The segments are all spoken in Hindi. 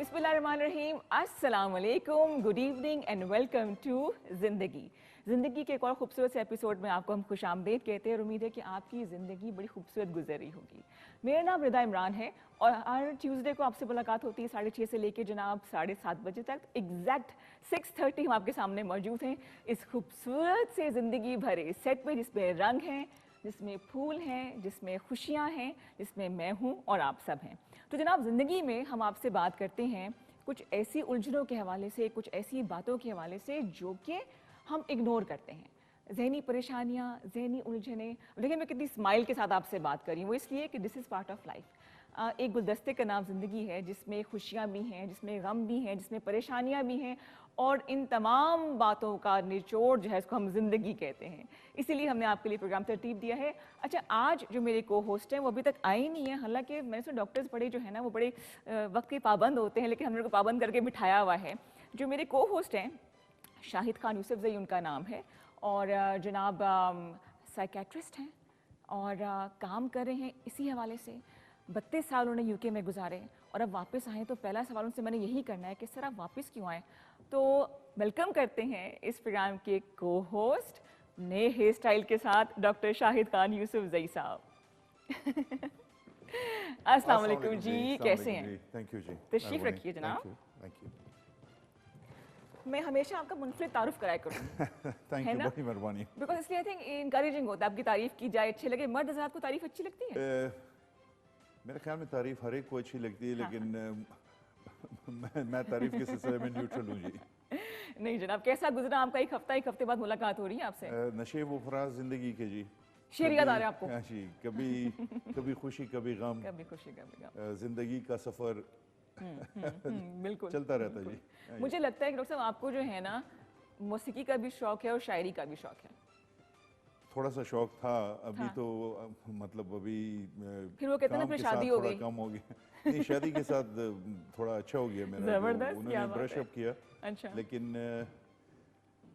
बिस्मिल्लाहिर्रहमानिर्रहीम, अस्सलाम वालेकुम, good evening and welcome to Zindagi. ज़िंदगी के एक और खूबसूरत से एपिसोड में आपको हम खुशामदीद कहते हैं और उम्मीद है कि आपकी ज़िंदगी बड़ी खूबसूरत गुजर रही होगी। मेरा नाम रिदा इमरान है और हर ट्यूसडे को आपसे मुलाकात होती है 6:30 से लेकर जनाब 7:30 बजे तक। एग्जैक्ट 6:30 हम आपके सामने मौजूद हैं इस खूबसूरत से ज़िंदगी भरे सेट में, जिसमें रंग हैं, जिसमें फूल हैं, जिसमें खुशियाँ हैं, जिसमें मैं हूँ और आप सब हैं। तो जनाब, ज़िंदगी में हम आपसे बात करते हैं कुछ ऐसी उलझनों के हवाले से, कुछ ऐसी बातों के हवाले से जो कि हम इग्नोर करते हैं। ज़हनी परेशानियाँ, ज़हनी उलझनें। देखिए, मैं कितनी स्माइल के साथ आपसे बात कर रही हूँ, वो इसलिए कि this is part of life. एक गुलदस्ते का नाम ज़िंदगी है, जिसमें खुशियाँ भी हैं, जिसमें गम भी हैं, जिसमें परेशानियाँ भी हैं, और इन तमाम बातों का निचोड़ जो है इसको हम ज़िंदगी कहते हैं। इसीलिए हमने आपके लिए प्रोग्राम तरतीब दिया है। अच्छा, आज जो मेरे को होस्ट हैं वो अभी तक आए ही नहीं है। हालांकि मैंने सुना डॉक्टर्स बड़े जो है ना वो बड़े वक्त के पाबंद होते हैं, लेकिन हमने उनको पाबंद करके बिठाया हुआ है। जो मेरे को होस्ट हैं, शाहिद खान यूसुफजई उनका नाम है, और जनाब साइकेट्रिस्ट हैं और काम कर रहे हैं इसी हवाले से। 32 साल उन्होंने यूके में गुजारे और अब वापस आए। तो पहला सवाल उनसे मैंने यही करना है कि सर आप वापस क्यों आए। तो वेलकम करते हैं इस प्रोग्राम के को होस्ट नए हेयर स्टाइल के साथ डॉक्टर शाहिद खान यूसुफजई साहब। अस्सलाम वालेकुम जी, कैसे हैं? थैंक यू जी, तशरीफ रखिए जनाब। Thank you. मैं हमेशा आपका मुनफरिद तारुफ कराया करूँगी। थैंक यू, बड़ी मेहरबानी। बिकॉज इसलिए आई थिंक इनकरेजिंग होता है, आपकी तारीफ की जाए, अच्छी लगे। मर्द हज़रात को तारीफ अच्छी लगती है? मेरे ख्याल में तारीफ हर एक को अच्छी लगती है, हाँ, लेकिन मैं तारीफ के सिलसिले में न्यूट्रल हूँ जी। नहीं जनाब, कैसा गुजरा आपका एक हफ्ते बाद मुलाकात हो रही है आपसे। नशेब व फराज जिंदगी के जी। शेर याद आ रहा है आपको? हाँ जी, कभी खुशी कभी गम, कभी खुशी कभी गम, जिंदगी का सफर बिल्कुल चलता रहता है जी। मुझे लगता है कि डॉक्टर साहब आपको जो है ना मौसीकी का भी शौक है और शायरी का भी शौक है। थोड़ा सा शौक था, अभी हाँ। तो मतलब अभी फिर वो कहते हैं ना, फिर शादी हो गई। कम हो गया। नहीं, शादी के साथ थोड़ा अच्छा हो गया मेरा। जबरदस्त, उन्होंने ब्रश अप किया। अच्छा। लेकिन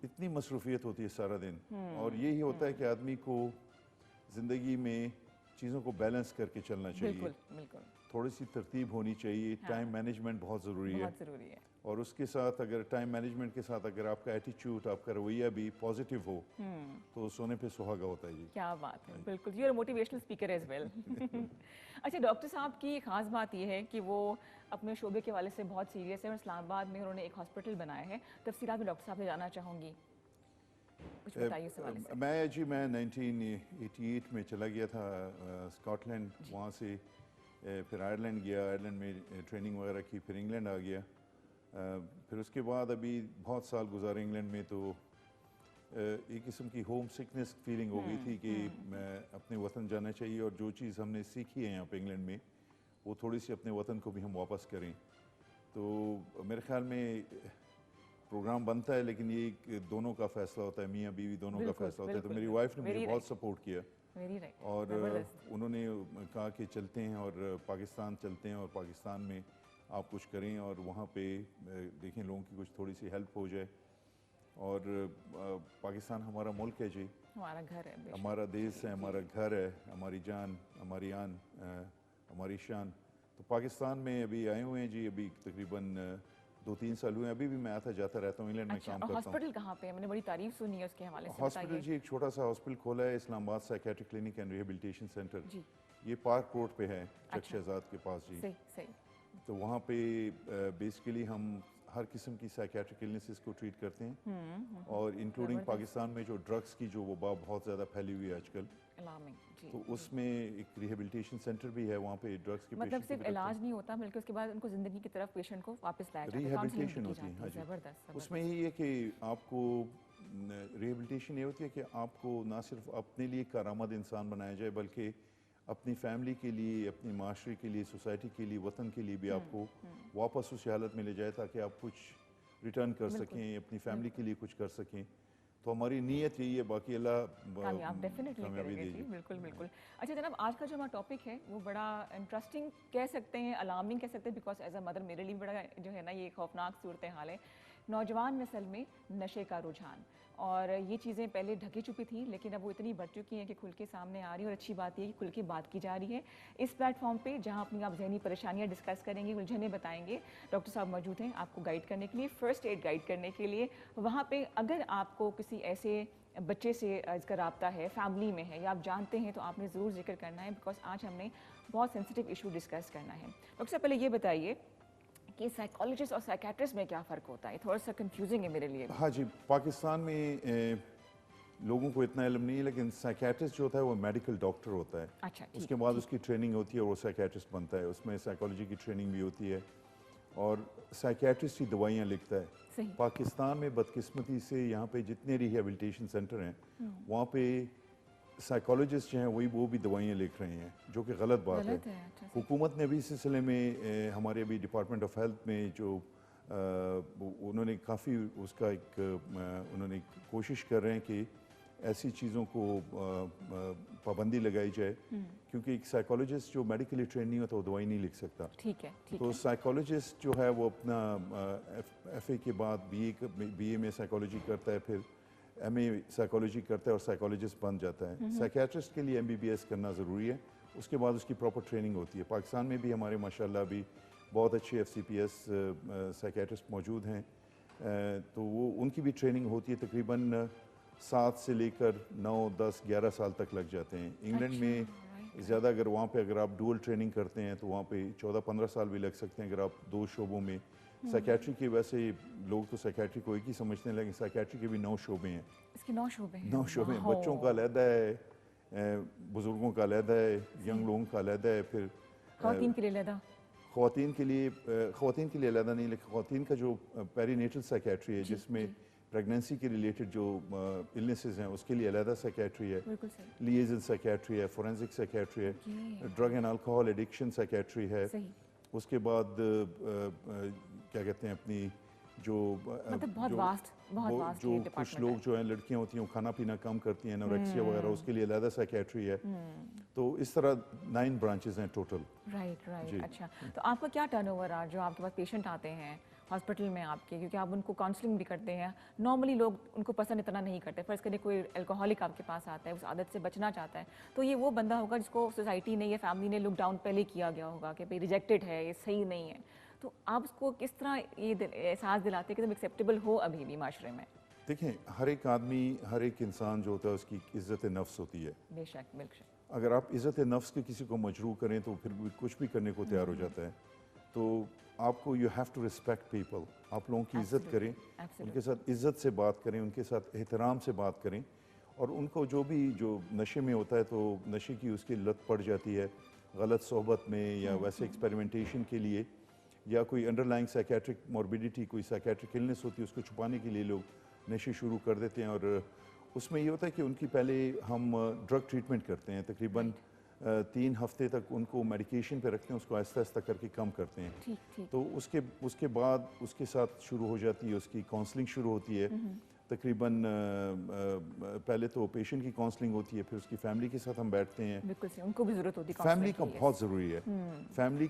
इतनी मसरूफियत होती है सारा दिन, और यही होता है कि आदमी को ज़िंदगी में चीज़ों को बैलेंस करके चलना चाहिए। बिल्कुल बिल्कुल। थोड़ी सी तरतीब होनी चाहिए। हाँ। टाइम मैनेजमेंट बहुत ज़रूरी है। बहुत ज़रूरी है। और उसके साथ अगर टाइम मैनेजमेंट के साथ अगर आपका एटीट्यूड, आपका रवैया भी पॉजिटिव हो, तो सोने पे सुहागा होता है जी। क्या बात है, बिल्कुल। You are motivational speaker as well. अच्छा, डॉक्टर साहब की खास बात यह है कि वो अपने शोबे के वाले से बहुत सीरियस है और इस्लामाबाद में उन्होंने एक हॉस्पिटल बनाया है। तफसीलात में डॉक्टर साहब से जानना चाहूँगी, कुछ बताइए इस हवाले से। मैं 1988 में चला गया था स्कॉटलैंड। वहाँ से फिर आयरलैंड गया, आयरलैंड में ट्रेनिंग वगैरह की, फिर इंग्लैंड आ गया। फिर उसके बाद अभी बहुत साल गुजारे इंग्लैंड में, तो एक किस्म की होम सिकनेस फीलिंग हो गई थी कि मैं अपने वतन जाना चाहिए, और जो चीज़ हमने सीखी है यहाँ पे इंग्लैंड में, वो थोड़ी सी अपने वतन को भी हम वापस करें। तो मेरे ख्याल में प्रोग्राम बनता है, लेकिन ये दोनों का फैसला होता है, मियाँ बीवी दोनों का फैसला होता है। तो मेरी वाइफ ने मुझे बहुत सपोर्ट किया, और उन्होंने कहा कि चलते हैं और पाकिस्तान चलते हैं, और पाकिस्तान में आप कुछ करें और वहाँ पे देखें लोगों की कुछ थोड़ी सी हेल्प हो जाए। और पाकिस्तान हमारा मुल्क है जी, हमारा घर है, हमारा देश है, हमारा घर है, हमारी जान, हमारी आन, हमारी शान। तो पाकिस्तान में अभी आए हुए हैं जी, अभी तकरीबन 2-3 साल हुए। अभी भी मैं आता जाता रहता हूँ, इंग्लैंड में काम करता हूँ। हॉस्पिटल कहाँ पे है? मैंने बड़ी तारीफ सुनी है उसके हवाले से। हॉस्पिटल जी एक छोटा सा हॉस्पिटल खोला है, Islamabad psychiatric clinic and rehabilitation centre. जी। ये पार्क रोड पे है, चक शहजाद के पास जी। सही सही। तो वहाँ पे बेसिकली हम हर किस्म की साइकेट्रिक इलनेसेस को ट्रीट करते हैं, और इंक्लूडिंग पाकिस्तान में जो ड्रग्स की जो वबा बहुत ज़्यादा फैली हुई है आजकल, तो उसमें एक रिहेबिलिटेशन सेंटर भी है। वहाँ पे ड्रग्स के मतलब सिर्फ इलाज नहीं होता, बल्कि उसके बाद उनको ज़िंदगी की तरफ पेशेंट को वापस लाया जाता है, रिहेबिलिटेशन होती है। हाँ जी, ज़बरदस्त। उसमें यही है कि आपको रिहेबिलिटेशन ये होती है कि आपको ना सिर्फ अपने लिए कारामद इंसान बनाया जाए, बल्कि अपनी फैमिली के लिए, अपनी माशरे के लिए, सोसाइटी के लिए, वतन के लिए भी आपको वापस उस हालत में ले जाए, ताकि आप कुछ रिटर्न कर सकें, अपनी फैमिली के लिए कुछ कर सकें। तो हमारी नीयत यही है, बाकी अल्लाह कामयाब डेफिनेटली करेंगे जी, बिल्कुल बिल्कुल। अच्छा जनाब, आज का जो हमारा टॉपिक है वो बड़ा इंटरेस्टिंग कह सकते हैं, अलार्मिंग कह सकते हैं, बिकॉज एज अ मदर मेरे लिए बड़ा जो है ना ये खौफनाक सूरत हाल है नौजवान नस्ल में नशे का रुझान। और ये चीज़ें पहले ढकी छुपी थी, लेकिन अब वो इतनी बढ़ चुकी हैं कि खुल के सामने आ रही है। और अच्छी बात ये है कि खुल के बात की जा रही है इस प्लेटफॉर्म पे, जहाँ अपनी आप जहनी परेशानियाँ डिस्कस करेंगे, उलझने बताएंगे। डॉक्टर साहब मौजूद हैं आपको गाइड करने के लिए, फ़र्स्ट एड गाइड करने के लिए। वहाँ पे अगर आपको किसी ऐसे बच्चे से इसका रब्ता है, फैमिली में है, या आप जानते हैं, तो आपने ज़रूर जिक्र करना है, बिकॉज आज हमने बहुत सेंसिटिव इशू डिस्कस करना है। डॉक्टर साहब पहले ये बताइए कि साइकोलॉजिस्ट और साइकेट्रिस्ट में क्या फ़र्क होता है? थोड़ा सा कंफ्यूजिंग है मेरे लिए भी। हाँ जी, पाकिस्तान में लोगों को इतना इल्म नहीं है, लेकिन साइकेट्रिस्ट जो होता है वो मेडिकल डॉक्टर होता है। अच्छा, ठीक, उसके बाद उसकी ट्रेनिंग होती है और वो साइकेट्रिस्ट बनता है। उसमें साइकोलॉजी की ट्रेनिंग भी होती है और साइकेट्रिस्ट ही दवाइयाँ लिखता है। सही। पाकिस्तान में बदकिस्मती से यहाँ पे जितने रिहेबिलिटेशन सेंटर हैं वहाँ पे साइकोलॉजिस्ट जो हैं वो भी दवाइयाँ लिख रहे हैं, जो कि गलत बात है। अच्छा, सही। हुकूमत ने भी इस सिलसिले में हमारे अभी डिपार्टमेंट ऑफ हेल्थ में जो उन्होंने काफ़ी उसका उन्होंने कोशिश कर रहे हैं कि ऐसी चीज़ों को पाबंदी लगाई जाए, क्योंकि एक साइकोलॉजिस्ट जो मेडिकली ट्रेन नहीं होता वो दवाई नहीं लिख सकता। ठीक है, ठीक तो है। साइकोलॉजिस्ट जो है वो अपना एफए के बाद बीए में साइकोलॉजी करता है, फिर एमए साइकोलॉजी करता है और साइकोलॉजिस्ट बन जाता है। साइकियाट्रिस्ट के लिए एमबीबीएस करना ज़रूरी है, उसके बाद उसकी प्रॉपर ट्रेनिंग होती है। पाकिस्तान में भी हमारे माशाल्लाह अभी बहुत अच्छे एफसीपीएस साइकियाट्रिस्ट मौजूद हैं, तो वो उनकी भी ट्रेनिंग होती है। तकरीबन 7 से लेकर 9, 10, 11 साल तक लग जाते हैं। इंग्लैंड में ज़्यादा अगर वहाँ पे अगर आप डुअल ट्रेनिंग करते हैं तो वहाँ पे 14-15 साल भी लग सकते हैं अगर आप 2 शोबों में। साइकियाट्री के वैसे लोग तो साइकियाट्री को एक ही समझते हैं, लेकिन साइकियाट्री के भी 9 शोबे हैं। इसके 9 शोबे हैं। 9 शोबे हैं। बच्चों का अलहदा है, बुज़ुर्गों का अलहदा है, यंग लोगों का अलहदा है, फिर ख़वातीन के लिए अलहदा। ख़वातीन के लिए अलहदा नहीं, लेकिन ख़वातीन का जो पेरीनेटल साइकियाट्री है जिसमें प्रेगनेंसी के रिलेटेड जो इलनेसेस हैं उसके लिए अलहदा साइकियाट्री है, बिल्कुल सही। लिएजन साइकियाट्री है, फोरेंसिक साइकियाट्री है, drug and alcohol addiction psychiatry है। सही। उसके बाद क्या कहते हैं अपनी जो मतलब बहुत जो वास्ट जो कुछ लोग जो हैं लड़कियां होती हैं वो खाना पीना कम करती हैं, एनोरेक्सिया वगैरह, उसके लिए अलहदा साइकियाट्री है। तो इस तरह 9 ब्रांचेस हैं टोटल। राइट। अच्छा, तो आपका क्या टर्नओवर रहा जो आपके पास पेशेंट आते हैं हॉस्पिटल में आपके, क्योंकि आप उनको काउंसलिंग भी करते हैं। नॉर्मली लोग उनको पसंद इतना नहीं करते। फर्ज करिए कोई अल्कोहलिक आपके पास आता है, उस आदत से बचना चाहता है, तो ये वो बंदा होगा जिसको सोसाइटी ने या फैमिली ने लुक डाउन पहले किया गया होगा कि भाई रिजेक्टेड है, ये सही नहीं है। तो आप उसको किस तरह ये एहसास दिलाते हैं कि तुम एक्सेप्टेबल हो अभी भी माशरे में? देखें, हर एक आदमी, हर एक इंसान जो होता है उसकी इज़्ज़त नफ्स होती है। बेशक, बिल्कुल। अगर आप इज़्ज़त नफ्स के किसी को मजरूह करें तो फिर भी कुछ भी करने को तैयार हो जाता है। तो आपको you have to respect people, आप लोगों की इज़्ज़त करें, उनके साथ इज़्ज़त से बात करें, उनके साथ एहतराम से बात करें। और उनको जो नशे में होता है तो नशे की उसकी लत पड़ जाती है गलत सोहबत में या वैसे एक्सपेरिमेंटेशन के लिए, या कोई अंडरलाइंग साइकेट्रिक मॉर्बिडिटी, कोई साइकेट्रिक इलनेस होती है, उसको छुपाने के लिए लोग नशे शुरू कर देते हैं। और उसमें ये होता है कि उनकी पहले हम ड्रग ट्रीटमेंट करते हैं, तकरीबन 3 हफ्ते तक उनको मेडिकेशन पे रखते हैं, उसको आहिस्ता आहिस्ता करके कम करते हैं। ठीक। तो उसके बाद उसके साथ शुरू हो जाती है उसकी काउंसलिंग शुरू होती है। तकरीबन पहले तो पेशेंट की काउंसलिंग होती है, फिर उसकी फैमिली के साथ हम बैठते हैं। बिल्कुल सही, उनको भी ज़रूरत होती है फैमिली का काउंसलिंग की। बहुत ज़रूरी है। फैमिली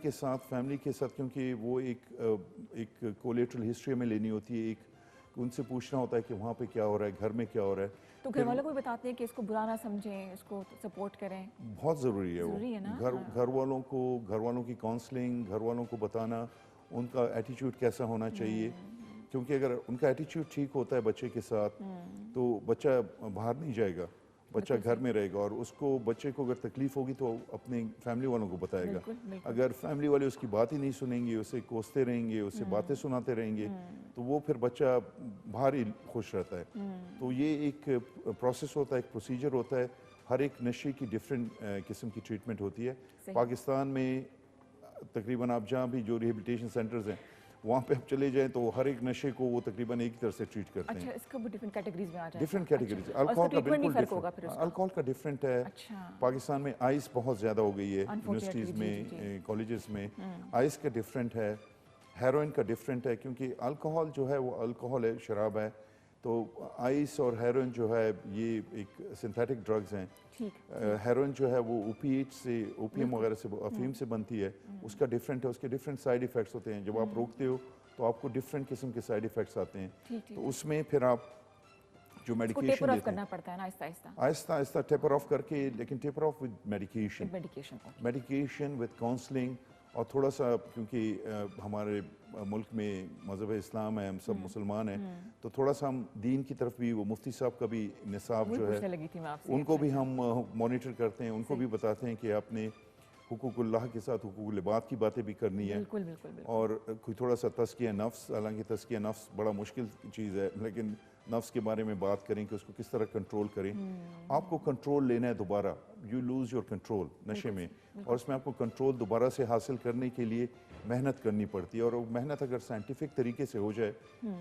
के साथ क्योंकि वो एक कोलेटरल हिस्ट्री में लेनी होती है, एक उनसे पूछना होता है कि वहाँ पे क्या हो रहा है, घर में क्या हो रहा है। तो घर वालों को भी बताते हैं कि इसको बुरा ना समझें, इसको सपोर्ट करें। बहुत ज़रूरी है वो। ज़रूरी है ना? घर वालों की काउंसलिंग, घर वालों को बताना उनका एटीट्यूड कैसा होना चाहिए, क्योंकि अगर उनका एटीट्यूड ठीक होता है बच्चे के साथ तो बच्चा बाहर नहीं जाएगा, बच्चा घर में रहेगा। और उसको बच्चे को अगर तकलीफ होगी तो अपने फैमिली वालों को बताएगा। अगर फैमिली वाले उसकी बात ही नहीं सुनेंगे, उसे कोसते रहेंगे, उसे बातें सुनाते रहेंगे, तो वो फिर बच्चा बाहर ही खुश रहता है। तो ये एक प्रोसेस होता है, एक प्रोसीजर होता है। हर एक नशे की डिफरेंट किस्म की ट्रीटमेंट होती है। पाकिस्तान में तकरीबन आप जहाँ भी जो रिहेबिलिटेशन सेंटर्स हैं वहाँ पे आप चले जाएं तो हर एक नशे को वो तकरीबन एक ही तरह से ट्रीट करते हैं। अच्छा, इसका वो डिफरेंट कैटेगरीज में आ जाएगा। Different categories. अच्छा। अल्कोहल का बिल्कुल फर्क होगा फिर उसका? अल्कोहल का डिफरेंट है। अच्छा। पाकिस्तान में आइस बहुत ज़्यादा हो गई है, यूनिवर्सिटीज़ में, कॉलेजेस में आइस का डिफरेंट है, हेरोइन का डिफरेंट है, क्योंकि अल्कोहल जो है वो अल्कोहल है, शराब है। तो आइस और हेरोइन जो है ये एक सिंथेटिक ड्रग्स हैं। हेरोइन जो है वो ओपियम वगैरह से, अफीम से बनती है, उसका डिफरेंट है, उसके डिफरेंट साइड इफ़ेक्ट्स होते हैं। जब आप रोकते हो तो आपको डिफरेंट किस्म के साइड इफ़ेक्ट्स आते हैं। ठीक। तो उसमें फिर आप जो मेडिकेशन टेपर ऑफ देते हैं करना पड़ता है ना आहिस्ता आहिस्ता। आहिस्ता आहिस्ता टेपर ऑफ करके, लेकिन taper of with medication, medication को। मेडिकेशन विद काउंसलिंग, और थोड़ा सा क्योंकि हमारे मुल्क में मज़हब इस्लाम है, हम सब मुसलमान हैं, तो थोड़ा सा हम दीन की तरफ भी, वो मुफ्ती साहब का भी निसाब जो है लगी थी मैं आपसे, उनको भी हम मॉनिटर करते हैं, उनको भी बताते हैं कि आपने हुकूकुल्लाह के साथ हुकूकुल इबाद की बातें भी करनी है। बिल्कुल बिल्कुल बिल्कुल। और कोई थोड़ा सा तज़किया नफ्स, हालांकि तज़किया नफ्स बड़ा मुश्किल चीज़ है, लेकिन नफ्स के बारे में बात करें कि उसको किस तरह कंट्रोल करें। आपको कंट्रोल लेना है दोबारा, यू लूज़ योर कंट्रोल नशे में, और उसमें आपको कंट्रोल दोबारा से हासिल करने के लिए मेहनत करनी पड़ती है, और वो मेहनत अगर साइंटिफिक तरीके से हो जाए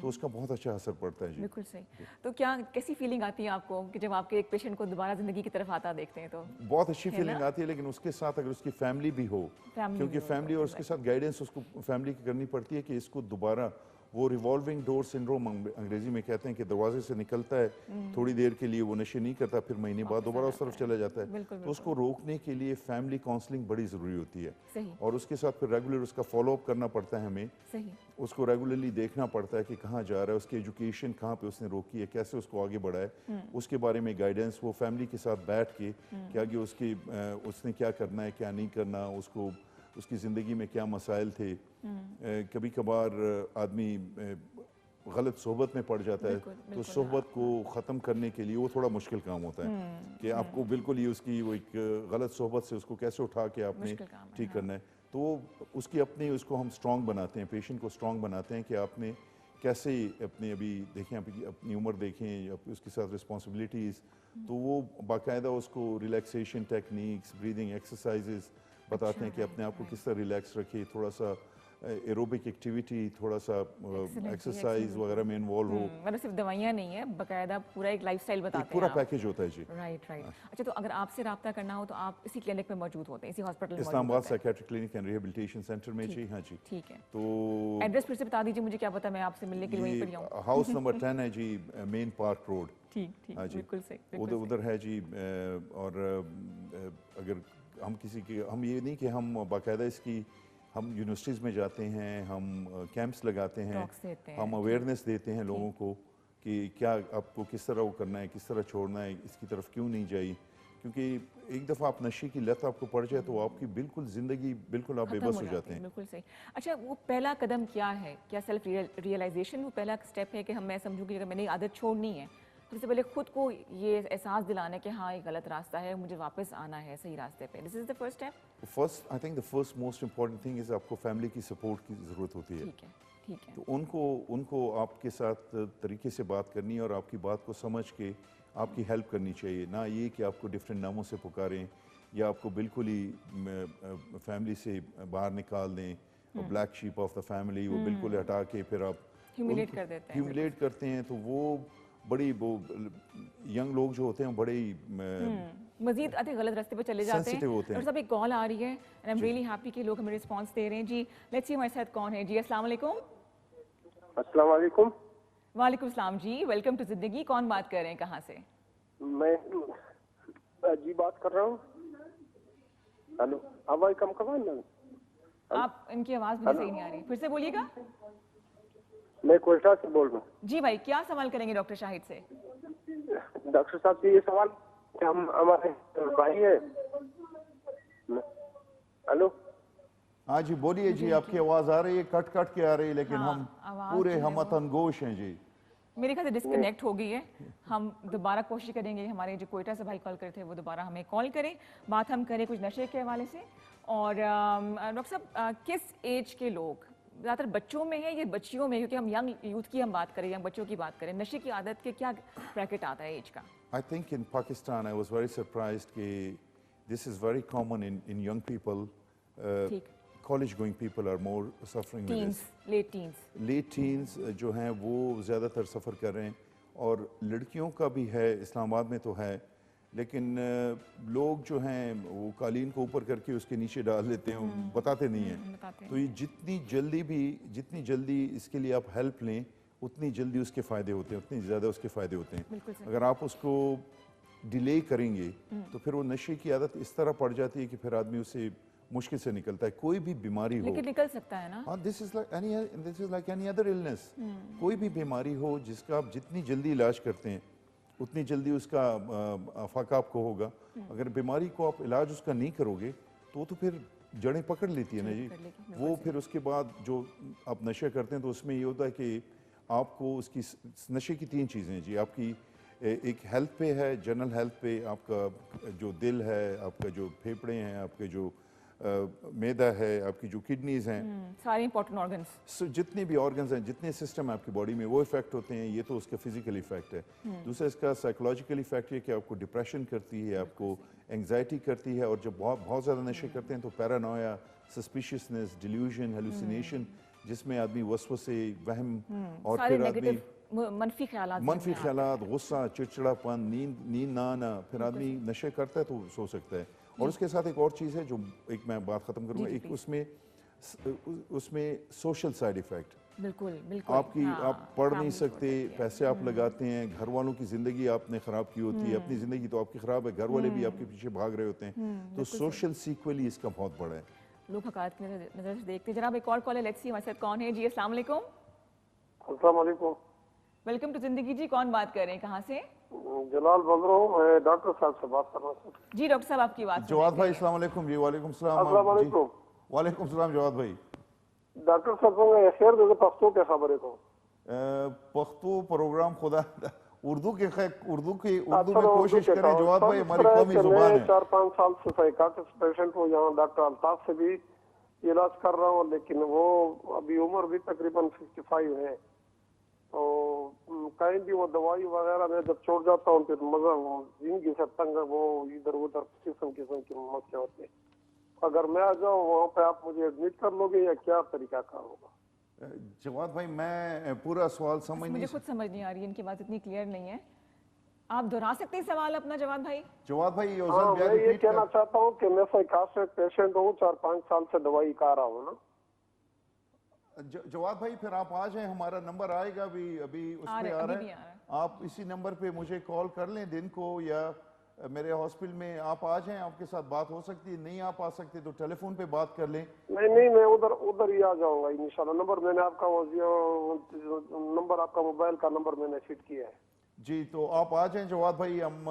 तो उसका बहुत अच्छा असर पड़ता है जी। बिल्कुल सही। तो क्या कैसी फीलिंग आती है आपको कि जब आपके एक पेशेंट को दोबारा ज़िंदगी की तरफ आता देखते हैं तो? बहुत अच्छी है फीलिंग ना? आती है, लेकिन उसके साथ अगर उसकी फैमिली भी हो, क्योंकि फैमिली और उसके साथ गाइडेंस उसको फैमिली की करनी पड़ती है कि इसको दोबारा वो रिवॉल्विंग डोर सिंड्रोम अंग्रेजी में कहते हैं कि दरवाजे से निकलता है, थोड़ी देर के लिए वो नशे नहीं करता, फिर महीने बाद दोबारा उस तरफ चला जाता है। बिल्कुल तो उसको रोकने के लिए फैमिली काउंसलिंग बड़ी ज़रूरी होती है, सही और उसके साथ फिर रेगुलर उसका फॉलो अप करना पड़ता है हमें। सही। उसको रेगुलरली देखना पड़ता है कि कहाँ जा रहा है, उसकी एजुकेशन कहाँ पे उसने रोकी है, कैसे उसको आगे बढ़ाए, उसके बारे में गाइडेंस, वो फैमिली के साथ बैठ के कि आगे उसने क्या करना है, क्या नहीं करना, उसको उसकी ज़िंदगी में क्या मसाइल थे। कभी कभार आदमी गलत सोहबत में पड़ जाता है, तो सोहबत को ख़त्म करने के लिए वो थोड़ा मुश्किल काम होता है कि आपको बिल्कुल ही उसकी वो एक गलत सोहबत से उसको कैसे उठा के आपने ठीक करना है। तो उसकी अपनी, उसको हम स्ट्रॉन्ग बनाते हैं, पेशेंट को स्ट्रॉन्ग बनाते हैं कि आपने कैसे अपने, अभी देखें अपनी उम्र देखें, उसके साथ रिस्पॉन्सिबिलिटीज़, तो वो बाकायदा उसको रिलैक्सेशन टेक्निक्स, ब्रीदिंग एक्सरसाइजेस बताते हैं कि अपने आप को किस तरह रिलैक्स रखे, थोड़ा सा एरोबिक एक्टिविटी, थोड़ा सा एक्सरसाइज वगैरह में इन्वॉल्व हो। मतलब सिर्फ दवाइयाँ नहीं है, बाकायदा पूरा एक लाइफस्टाइल बताते हैं पूरा आप। पैकेज होता है जी। Right right. अच्छा, तो अगर आपसे रब्ता करना हो तो आप इसी क्लिनिक में मौजूद होते हैं, इसी हॉस्पिटल में Islamabad psychiatric clinic and rehabilitation centre में जी। हाँ जी, ठीक है। तो एड्रेस फिर से बता दीजिए मुझे, क्या पता मैं आपसे मिलने के लिए वहीं पर आऊँ। हाउस नंबर 10 है जी, मेन पार्क रोड। ठीक ठीक, बिल्कुल सही। उधर है जी। और अगर हम किसी के, हम ये नहीं कि हम बाकायदा इसकी, हम यूनिवर्सिटीज़ में जाते हैं, हम कैंप्स लगाते हैं, हम अवेयरनेस देते हैं लोगों को कि क्या आपको किस तरह वो करना है, किस तरह छोड़ना है, इसकी तरफ क्यों नहीं जाई, क्योंकि एक दफ़ा आप नशे की लत आपको पड़ जाए तो आपकी बिल्कुल ज़िंदगी, बिल्कुल आप बेबस हो जाते हैं। बिल्कुल सही। अच्छा, वो पहला कदम क्या है? क्या सेल्फ रियलाइजेशन वो पहला स्टेप है कि हम, मैं समझूँ कि अगर मैंने आदत छोड़नी है, सबसे पहले खुद को ये एहसास दिलाना है कि हाँ, ये गलत रास्ता है, मुझे वापस आना है सही रास्ते पे। This is the first step. First, I think the first most important thing is आपको फैमिली की सपोर्ट की ज़रूरत होती है। ठीक है। तो उनको आपके साथ तरीके से बात करनी है, और आपकी बात को समझ के आपकी हेल्प करनी चाहिए, ना ये कि आपको डिफरेंट नामों से पुकारें या आपको बिल्कुल ही फैमिली से बाहर निकाल दें, और black sheep of the family वो बिल्कुल हटा के फिर आप ह्यूमिलेट कर देते हैं। ह्यूमिलेट करते हैं, तो वो बड़ी, वो यंग लोग जो होते हैं बड़े मजीद अधिक गलत रास्ते पे चले जाते हैं। और सब एक कॉल आ रही है, and I am really happy कि लोग हमें रिस्पांस दे रहे हैं जी। लेट्स सी हमारे साथ कौन है जी। अस्सलाम वालेकुम। अस्सलाम वालेकुम। वालेकुम सलाम जी, वेलकम टू जिंदगी। कौन बात कर रहे हैं, कहाँ से? मैं जी बात कर रहा हूँ। हेलो, आवाज कम करवाएं ना। आप, इनकी आवाज मुझे सही नहीं आ रही, फिर से बोलिएगा। मैं कोयटा से बोल रहा हूँ जी भाई, क्या सवाल करेंगे डॉक्टर शाहिद से? डॉक्टर साहब से ये सवाल कि हम, हमारे भाई है। हेलो, हाँ जी बोलिए जी, आपकी आवाज़ आ रही है, कट कट के आ रही है, लेकिन हम पूरे हमतन गोश हैं जी। मेरे ख्याल से डिस्कनेक्ट हो गई है। हम दोबारा कोशिश करेंगे, हमारे जो कोयटा से भाई कॉल करे थे वो दोबारा हमें कॉल करें, बात हम करें कुछ नशे के हवाले से। और डॉक्टर साहब, किस एज के लोग, ज़्यादातर बच्चों में है या बच्चियों में, क्योंकि हम यंग यूथ की हम बात करें, यंग बच्चों की बात करें, नशे की आदत के क्या ब्रैकेट आता है एज का? I think in Pakistan I was very surprised कि this is very common in young people. College going people are more suffering with this. Late teens जो हैं वो ज़्यादातर सफ़र कर रहे हैं, और लड़कियों का भी है, इस्लामाबाद में तो है, लेकिन लोग जो हैं वो कालीन को ऊपर करके उसके नीचे डाल लेते हैं, बताते नहीं हैं। तो ये जितनी जल्दी इसके लिए आप हेल्प लें, उतनी जल्दी उसके फ़ायदे होते हैं, उतनी ज़्यादा उसके फ़ायदे होते हैं। अगर आप उसको डिले करेंगे तो फिर वो नशे की आदत इस तरह पड़ जाती है कि फिर आदमी उसे मुश्किल से निकलता है। कोई भी बीमारी हो, लेकिन निकल सकता है ना। हाँ, this is like any other illness. कोई भी बीमारी हो जिसका आप जितनी जल्दी इलाज करते हैं उतनी जल्दी उसका आफाक आपको होगा। अगर बीमारी को आप इलाज उसका नहीं करोगे तो फिर जड़ें पकड़ लेती है ना जी। वो फिर उसके बाद जो आप नशे करते हैं तो उसमें ये होता है कि आपको उसकी नशे की 3 चीज़ें हैं जी। आपकी एक हेल्थ पे है, जनरल हेल्थ पे, आपका जो दिल है, आपका जो फेफड़े हैं, आपके जो मैदा है, आपकी जो किडनीज हैं, सारे इंपॉर्टेंट ऑर्गन्स, जितने भी ऑर्गन्स हैं, जितने सिस्टम है आपकी बॉडी में, वो इफेक्ट होते हैं। ये तो उसका फिजिकल इफेक्ट है। दूसरा इसका साइकोलॉजिकल इफेक्ट है कि आपको डिप्रेशन करती है, आपको एंग्जाइटी करती है, और जब बहुत बहुत ज़्यादा नशे करते हैं तो पैरानोया, सस्पिशियसनेस, डिल्यूजन, हेलुसिनेशन, जिसमें आदमी वसवसे, वहम, और फिर आदमी मनफी ख्यालात, गुस्सा, चिड़चिड़ापन, नींद ना आना, फिर आदमी नशे करता है तो सो सकता है। और उसके साथ एक और चीज़ है जो एक मैं बात ख़त्म करूँगा, एक उसमें सोशल साइड इफ़ेक्ट, बिल्कुल बिल्कुल, आपकी आप पढ़ नहीं सकते, पैसे आप लगाते हैं, घर वालों की ज़िंदगी आपने ख़राब की होती है, अपनी ज़िंदगी तो आपकी ख़राब है, घर वाले भी आपके पीछे भाग रहे होते हैं, तो सोशल सीक्वली इसका बहुत बड़ा है। लोग हकायत की नज़र से देखते हैं। जनाब एक और कॉल है, लेट्स सी हमारे साथ कौन है जी। अस्सलाम वालेकुम। अस्सलाम वालेकुम। वेलकम टू जिंदगी जी, कौन बात कर रहे हैं, कहाँ से? जलाल बोल रहा हूँ, मैं डॉक्टर साहब से बात कर रहा हूँ। जी डॉक्टर साहब, आपकी बात जवाद भाई अस्सलाम वालेकुम जी। वालेकुम सलाम। अस्सलाम वालेकुम। वालेकुम सलाम जवाद भाई। डॉक्टर साहब को खैर दे पख्तो के खबर है को पख्तो प्रोग्राम खुदा उर्दू में अच्छा, कोशिश करें जवाद भाई, हमारी कौमी जुबान है। 4-5 साल से साइकाट्रिस्ट पेशेंट हूँ, यहाँ डॉक्टर अल्ताफ से भी इलाज कर रहा हूँ, लेकिन वो अभी उम्र भी तकरीबन 55 है, तो कहीं भी वो दवाई वगैरह में जब छोड़ जाता हूँ फिर मजा जिंदगी से तंग, वो इधर उधर किस्म किस्म की मसले होते हैं। अगर मैं आ जाऊँ वहाँ पे, आप मुझे एडमिट कर लोगे या क्या तरीका कार होगा? जवाद भाई, मैं पूरा सवाल समझ नहीं, मुझे खुद समझ नहीं आ रही है, इनकी बात इतनी क्लियर नहीं है। आप दोहरा सकते हैं सवाल अपना जवाद भाई? जवाद भाई हाँ, मैं ये कहना चाहता हूँ कि मैं साइकाट्रिस्ट पेशेंट हूँ, 4-5 साल से दवाई खा रहा हूँ ना। जवाद भाई फिर आप आ जाएं, हमारा नंबर आएगा अभी उस पे आ रहा है, आप इसी नंबर पे मुझे कॉल कर लें दिन को, या मेरे हॉस्पिटल में आप आ जाएं, आपके साथ बात हो सकती है। नहीं आप आ सकते तो टेलीफोन पे बात कर लें। नहीं, मैं उधर ही आ जाऊंगा इंशाल्लाह। नंबर मैंने आपका नंबर, आपका मोबाइल का नंबर मैंने फिट किया है जी, तो आप आ जाएं जवाद भाई। हम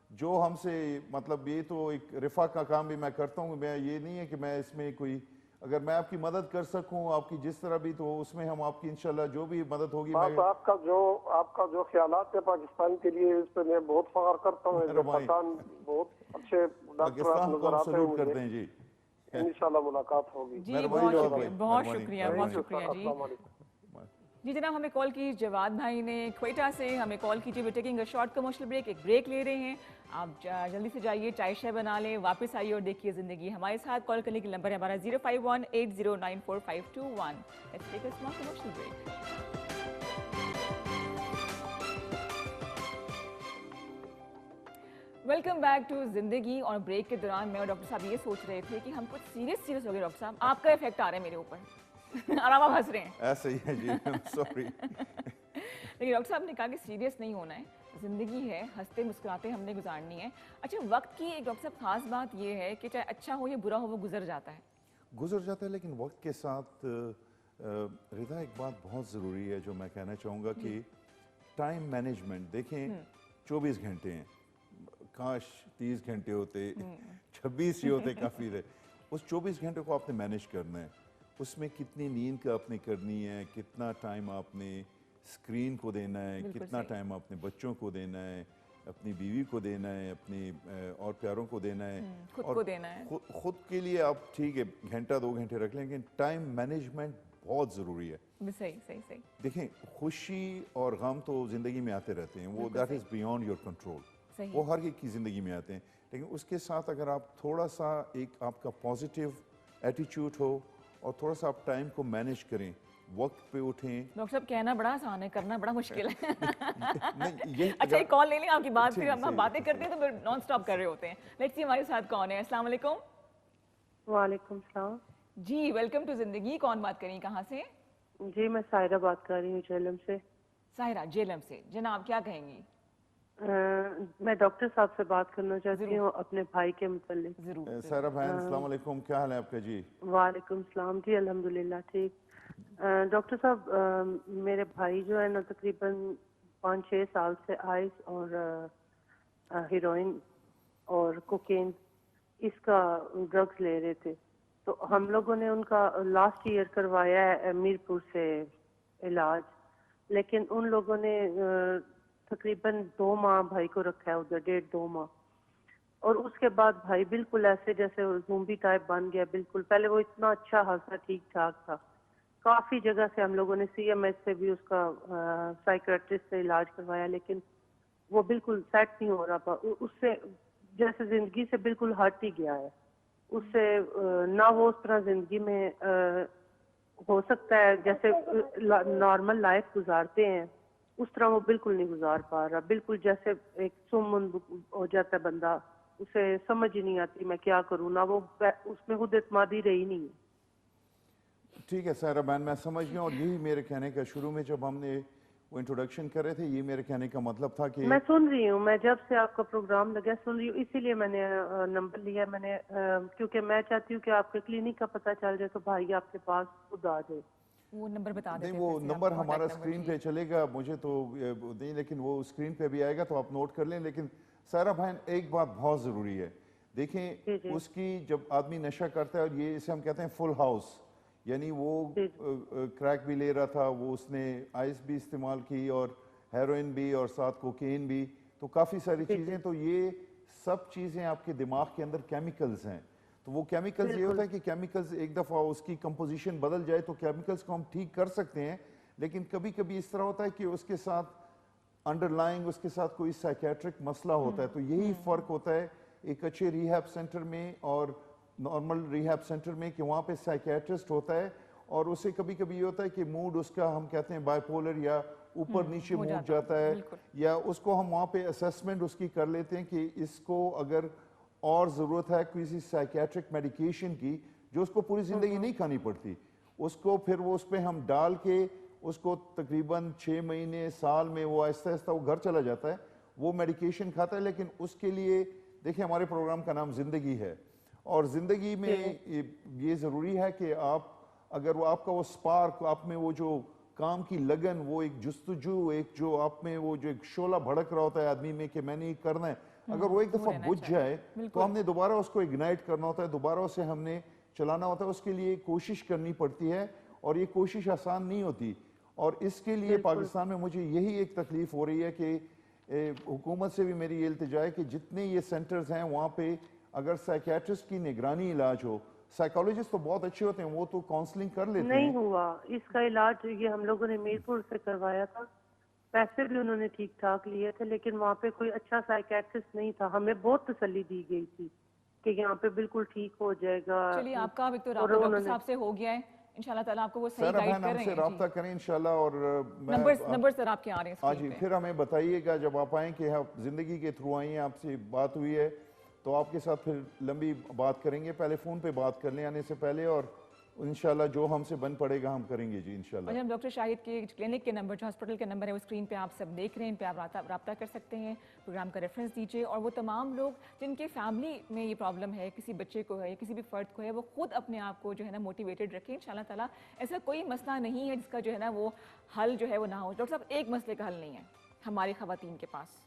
जो हमसे मतलब ये तो एक रिफा का काम भी मैं करता हूँ, मैं ये नहीं है कि मैं इसमें कोई, अगर मैं आपकी मदद कर सकूं आपकी जिस तरह भी, तो उसमें हम आपकी इंशाल्लाह जो भी मदद होगी। बस आपका जो ख्यालात है पाकिस्तान के लिए, इस पे मैं बहुत फख्र करता हूँ। पाकिस्तान बहुत अच्छे डॉक्टर नजर आते हैं मुझे जी। इंशाल्लाह मुलाकात होगी जी। बहुत शुक्रिया जी। जी जनाब, हमें कॉल की जवाद भाई ने क्वेटा से हमें कॉल कीजिए। We taking a short commercial break, एक ब्रेक ले रहे हैं। आप जल्दी से जाइए, चाय शाय बना लें, वापस आइए और देखिए ज़िंदगी। हमारे साथ कॉल करने की नंबर है हमारा 0518094521। Let's take a small commercial break. Welcome back to Zindagi. और ब्रेक के दौरान मैं और डॉक्टर साहब ये सोच रहे थे कि हम कुछ सीरियस हो गए। डॉक्टर साहब, आपका इफेक्ट आ रहा है मेरे ऊपर और आप हंस रहे हैं। ऐसे ही है जी, सॉरी। लेकिन डॉक्टर साहब ने कहा कि सीरियस नहीं होना है, ज़िंदगी है, हंसते मुस्कुराते हमने गुजारनी है। अच्छा, वक्त की एक डॉक्टर साहब खास बात ये है कि चाहे अच्छा हो या बुरा हो, वो गुजर जाता है। लेकिन वक्त के साथ रिदा एक बात बहुत ज़रूरी है जो मैं कहना चाहूँगा कि टाइम मैनेजमेंट। देखें 24 घंटे हैं, काश 30 घंटे होते, 26 ही होते काफ़ी थे। उस 24 घंटे को आपने मैनेज करना है। उसमें कितनी नींद का आपने करनी है, कितना टाइम आपने स्क्रीन को देना है, कितना टाइम आपने बच्चों को देना है, अपनी बीवी को देना है, अपने और प्यारों को देना है, खुद को देना है। खुद के लिए आप ठीक है घंटा 2 घंटे रख लें, लेकिन टाइम मैनेजमेंट बहुत ज़रूरी है। सही। देखें, खुशी और गम तो ज़िंदगी में आते रहते हैं, वो that is beyond your control, वो हर एक की ज़िंदगी में आते हैं। लेकिन उसके साथ अगर आप थोड़ा सा एक आपका पॉजिटिव एटीट्यूड हो और थोड़ा सा आप टाइम को मैनेज करें, वक्त पे उठें। डॉक्टर साहब, कहना बड़ा आसान है, करना बड़ा मुश्किल है। नहीं, अच्छा, एक कॉल ले लें आपकी बात, फिर हम बातें करते हैं तो फिर नॉन स्टॉप कर रहे होते हैं। लेट्स सी हमारे साथ कौन है। अस्सलाम वालेकुम। वालेकुम सलाम जी, वेलकम टू जिंदगी। कौन बात कर रही है, कहाँ से? जी, मैं सायरा बात कर रही हूँ जेलम से। सायरा, जेलम से। जनाब क्या कहेंगी? मैं डॉक्टर साहब से बात करना चाहती हूँ अपने भाई के मुतालिक। जरूर सारा बहन अस्सलाम वालेकुम, क्या हाल है आपका जी? वालेकुम सलाम जी, अल्हम्दुलिल्लाह ठीक। डॉक्टर साहब, मेरे भाई जो है ना तकरीबन 5-6 साल से आइस और हीरोइन और कोकेन इसका ड्रग्स ले रहे थे। तो हम लोगों ने उनका लास्ट ईयर करवाया है मीरपुर से इलाज, लेकिन उन लोगों ने तकरीबन 2 माह भाई को रखा है उधर, 1.5-2 माह। और उसके बाद भाई बिल्कुल ऐसे जैसे ज़ूम्बी टाइप बन गया बिल्कुल। पहले वो इतना अच्छा हंसा ठीक ठाक था, काफी जगह से हम लोगों ने सीएमएच से भी उसका साइकियाट्रिस्ट से इलाज करवाया, लेकिन वो बिल्कुल सेट नहीं हो रहा था। उससे जैसे जिंदगी से बिल्कुल हट ही गया है। उससे ना वो उस तरह जिंदगी में हो सकता है जैसे नॉर्मल लाइफ गुजारते हैं उस तरह वो बिल्कुल नहीं गुजार पा रहा। बिल्कुल जैसे एक सुमन हो जाता है बंदा, उसे समझ ही नहीं आती मैं क्या करूँ ना, वो उसमें खुद एतमादी रही नहीं है। ठीक है सारा बहन, मैं समझ गया। और यही मेरे कहने का, शुरू में जब हमने वो इंट्रोडक्शन कर रहे थे, ये मेरे कहने का मतलब था कि मैं सुन रही हूँ, मैं जब से आपका प्रोग्राम लगा सुन रही हूँ, इसीलिए मैंने नंबर लिया। मैंने क्योंकि मैं चाहती हूँ कि आपके क्लिनिक का पता चल जाए तो भाई आपके पास खुद आ जाए। वो नंबर बता नहीं, देते वो हैं फिर से, नंबर आपका हमारा contact number स्क्रीन जी। पे चलेगा, मुझे तो नहीं, लेकिन वो स्क्रीन पे भी आएगा तो आप नोट कर लें। लेकिन सारा बहन, एक बात बहुत ज़रूरी है, जी देखें जी उसकी, जब आदमी नशा करता है, और ये इसे हम कहते हैं फुल हाउस, यानी वो जी क्रैक भी ले रहा था, वो उसने आइस भी इस्तेमाल की और हेरोइन भी और साथ कोकेन भी, तो काफ़ी सारी जी चीज़ें। जी तो ये सब चीज़ें आपके दिमाग के अंदर केमिकल्स हैं। तो वो केमिकल्स, ये होता बिल्कुल है कि केमिकल्स एक दफ़ा उसकी कंपोजिशन बदल जाए तो केमिकल्स को हम ठीक कर सकते हैं, लेकिन कभी कभी इस तरह होता है कि उसके साथ अंडरलाइंग, उसके साथ कोई साइकेट्रिक मसला होता है। तो यही फ़र्क होता है एक अच्छे रिहैब सेंटर में और नॉर्मल रिहैब सेंटर में, कि वहाँ पे साइकेट्रिस्ट होता है और उसे कभी कभी ये होता है कि मूड उसका, हम कहते हैं बाइपोलर, या ऊपर नीचे हो मूड जाता जाता है, बिल्कुल। या उसको हम वहाँ पे असेसमेंट उसकी कर लेते हैं कि इसको अगर और ज़रूरत है किसी साइकेट्रिक मेडिकेशन की, जो उसको पूरी ज़िंदगी नहीं खानी पड़ती, उसको फिर वो उस पर हम डाल के उसको तकरीबन 6 महीने साल में वो आहिस्ता आहिस्ता वो घर चला जाता है, वो मेडिकेशन खाता है। लेकिन उसके लिए देखिए, हमारे प्रोग्राम का नाम ज़िंदगी है, और ज़िंदगी में ये ज़रूरी है कि आप, अगर वो आपका वो स्पार्क, आप में वो जो काम की लगन, वो एक जुस्तजू, एक जो आप में वो जो एक शोला भड़क रहा होता है आदमी में कि मैंने ये करना है, अगर वो एक वो दफ़ा रहना बुझ चाहिए जाए तो बिल्कुल। हमने दोबारा उसको इग्नाइट करना होता है, दोबारा उसे हमने चलाना होता है। उसके लिए कोशिश करनी पड़ती है, और ये कोशिश आसान नहीं होती। और इसके लिए बिल्कुल पाकिस्तान में मुझे यही एक तकलीफ हो रही है कि हुकूमत से भी मेरी ये इल्तिजा है कि जितने ये सेंटर्स हैं वहाँ पे अगर साइकेट्रिस्ट की निगरानी इलाज हो, साइकोलॉजिस्ट तो बहुत अच्छे होते हैं, वो तो काउंसलिंग कर लेते नहीं हैं। हुआ इसका इलाज। ये हम लोगों ने मीरपुर से करवाया था, पैसे भी उन्होंने ठीक ठाक लिए थे, लेकिन वहाँ पे कोई अच्छा साइकेट्रिस्ट नहीं था। हमें बहुत तसल्ली दी गई थी कि यहाँ पे बिल्कुल ठीक हो जाएगा। चलिए, आपका अब एक तो और रब्ता डॉक्टर उन्होंने साहब से हो गया है, इंशाल्लाह ताला आपको वो सही सारा गाइड बहन, कर रहे हमसे हैं जी। रब्ता करें इंशाल्लाह। और नंबर सर आपके आ रहे हैं हाँ स्क्रीन जी, पे। फिर हमें बताइएगा जब आप आएँ कि आप ज़िंदगी के थ्रू आई हैं, आपसे बात हुई है, तो आपके साथ फिर लंबी बात करेंगे। पहले फ़ोन पे बात कर लें आने से पहले, और इंशाल्लाह जो हमसे बन पड़ेगा हम करेंगे जी और इंशाल्लाह। हम डॉक्टर शाहिद के क्लिनिक के नंबर, जो हॉस्पिटल के नंबर है, वो स्क्रीन पे आप सब देख रहे हैं, इन पे आप रब्ता कर सकते हैं, प्रोग्राम का रेफरेंस दीजिए। और वो तमाम लोग जिनके फैमिली में ये प्रॉब्लम है, किसी बच्चे को है या किसी भी फ़र्द को है, वो खुद अपने आप को जो है ना मोटिवेटेड रखें। इंशाल्लाह ताला ऐसा कोई मसला नहीं है जिसका जो है ना वो हल जो है वो ना हो। डॉक्टर साहब, एक मसले का हल नहीं है हमारी ख़वातीन के पास।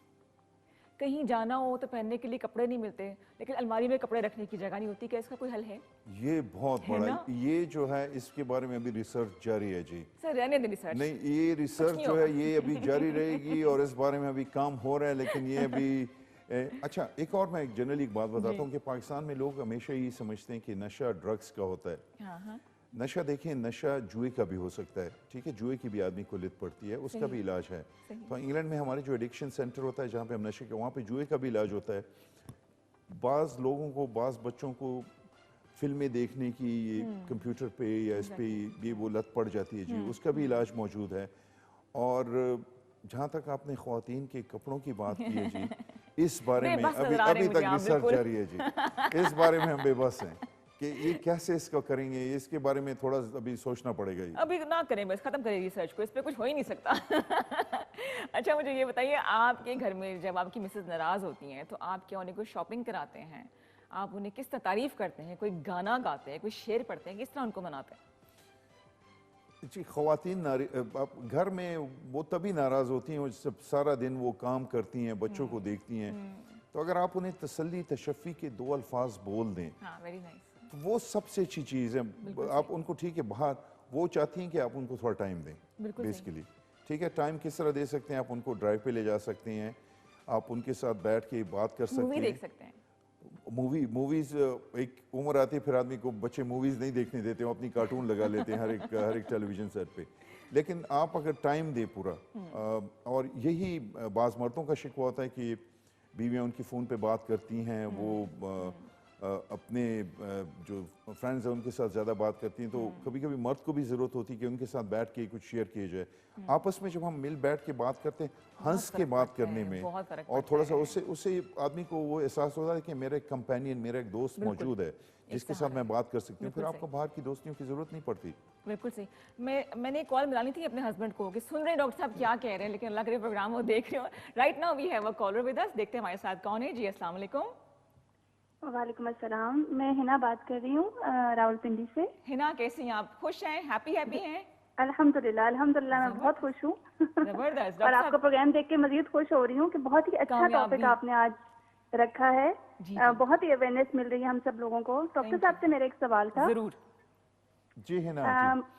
कहीं जाना हो तो पहनने के लिए कपड़े नहीं मिलते, लेकिन अलमारी में कपड़े रखने की जगह नहीं होती। क्या इसका कोई हल है? ये बहुत है बड़ा, ना? ये जो है इसके बारे में अभी रिसर्च जारी है जी। सर रहने दें रिसर्च। नहीं, ये रिसर्च नहीं जो है होगा। ये अभी जारी रहेगी, और इस बारे में अभी काम हो रहा है, लेकिन ये अभी अच्छा, एक और मैं जनरली एक बात बताता हूँ कि पाकिस्तान में लोग हमेशा ये समझते हैं कि नशा ड्रग्स का होता है। हाँ हाँ, नशा देखिए, नशा जुए का भी हो सकता है, ठीक है, जुए की भी आदमी को लित पड़ती है, उसका सही। भी इलाज है। सही। तो इंग्लैंड में हमारे जो एडिक्शन सेंटर होता है, जहाँ पे हम नशे के, वहाँ पे जुए का भी इलाज होता है। बाज़ लोगों को, बाज़ बच्चों को फिल्में देखने की ये कंप्यूटर पे या इस पे ये वो लत पड़ जाती है जी, उसका भी इलाज मौजूद है। और जहाँ तक आपने ख्वातीन के कपड़ों की बात की है जी, इस बारे में बेबस अभी नजर आ रहे अभी हैं तक मुझे आप, रिसर्च बिल्कुल। जारी है जी, इस बारे में हम बेबस हैं कि ये कैसे इसको करेंगे, इसके बारे में थोड़ा अभी सोचना पड़ेगा ही। अभी ना करें, बस खत्म करें रिसर्च को, इस पे कुछ हो ही नहीं सकता। अच्छा मुझे ये बताइए, आपके घर में जब आपकी मिसेज नाराज होती हैं तो आप क्या उन्हें कोई शॉपिंग कराते हैं? आप उन्हें किस तरह तारीफ करते हैं? कोई गाना गाते हैं, कोई शेर पढ़ते हैं, किस तरह उनको मनाते हैं? जी, ख़वातीन घर में वो तभी नाराज़ होती हैं जब सारा दिन वो काम करती हैं, बच्चों को देखती हैं। तो अगर आप उन्हें तसल्ली तशफ़ी के 2 अल्फाज बोल दें, हाँ, वेरी नाइस। तो वो सबसे अच्छी चीज़ है। आप उनको, ठीक है, बाहर वो चाहती हैं कि आप उनको थोड़ा टाइम दें, बिल्कुल सही। बेसिकली। ठीक है, टाइम किस तरह दे सकते हैं? आप उनको ड्राइव पे ले जा सकते हैं, आप उनके साथ बैठ के बात कर सकते मूवी हैं। देख सकते हैं। मूवीज एक उम्र आती है, फिर आदमी को बच्चे मूवीज नहीं देखने देते, वो अपनी कार्टून लगा लेते हैं हर एक टेलीविजन सेट पे। लेकिन आप अगर टाइम दे पूरा, और यही बाज़ मर्दों का शिकवा होता है कि बीवियाँ उनकी फ़ोन पे बात करती हैं, वो अपने जो फ्रेंड्स हैं उनके साथ ज़्यादा बात करती हैं, तो कभी कभी मर्द को भी ज़रूरत होती है कि उनके साथ बैठ के कुछ शेयर किया जाए। आपस में जब हम मिल बैठ के बात करते हैं, हंस के बात करने में, बहुत फर्क और थोड़ा सा उससे आदमी को वो एहसास होता है कि मेरा एक कंपेनियन, मेरा एक दोस्त मौजूद है जिसके साथ मैं बात कर सकती हूँ, फिर आपको बाहर की दोस्तियों की ज़रूरत नहीं पड़ती। बिल्कुल सही। मैंने एक कॉल मिलानी थी अपने हस्बैंड को कि सुन रहे हैं डॉक्टर साहब क्या कह रहे हैं, लेकिन अल्लाह करे प्रोग्राम वो देख रहे हो। Right now we have a caller with us, देखते हैं हमारे साथ कौन है जी। अस्सलाम वालेकुम। वालेकुम अस्सलाम, मैं हिना बात कर रही हूँ रावलपिंडी से। हिना कैसी हैं आप? खुश हैं, हैप्पी हैं? अल्हम्दुलिल्लाह अल्हम्दुलिल्लाह, मैं बहुत खुश हूँ। जबरदस्त। और आपका प्रोग्राम देख के मजीद खुश हो रही हूँ कि बहुत ही अच्छा टॉपिक आपने आज रखा है। बहुत ही अवेयरनेस मिल रही है हम सब लोगों को। डॉक्टर साहब से मेरा एक सवाल था। जरूर जी हिना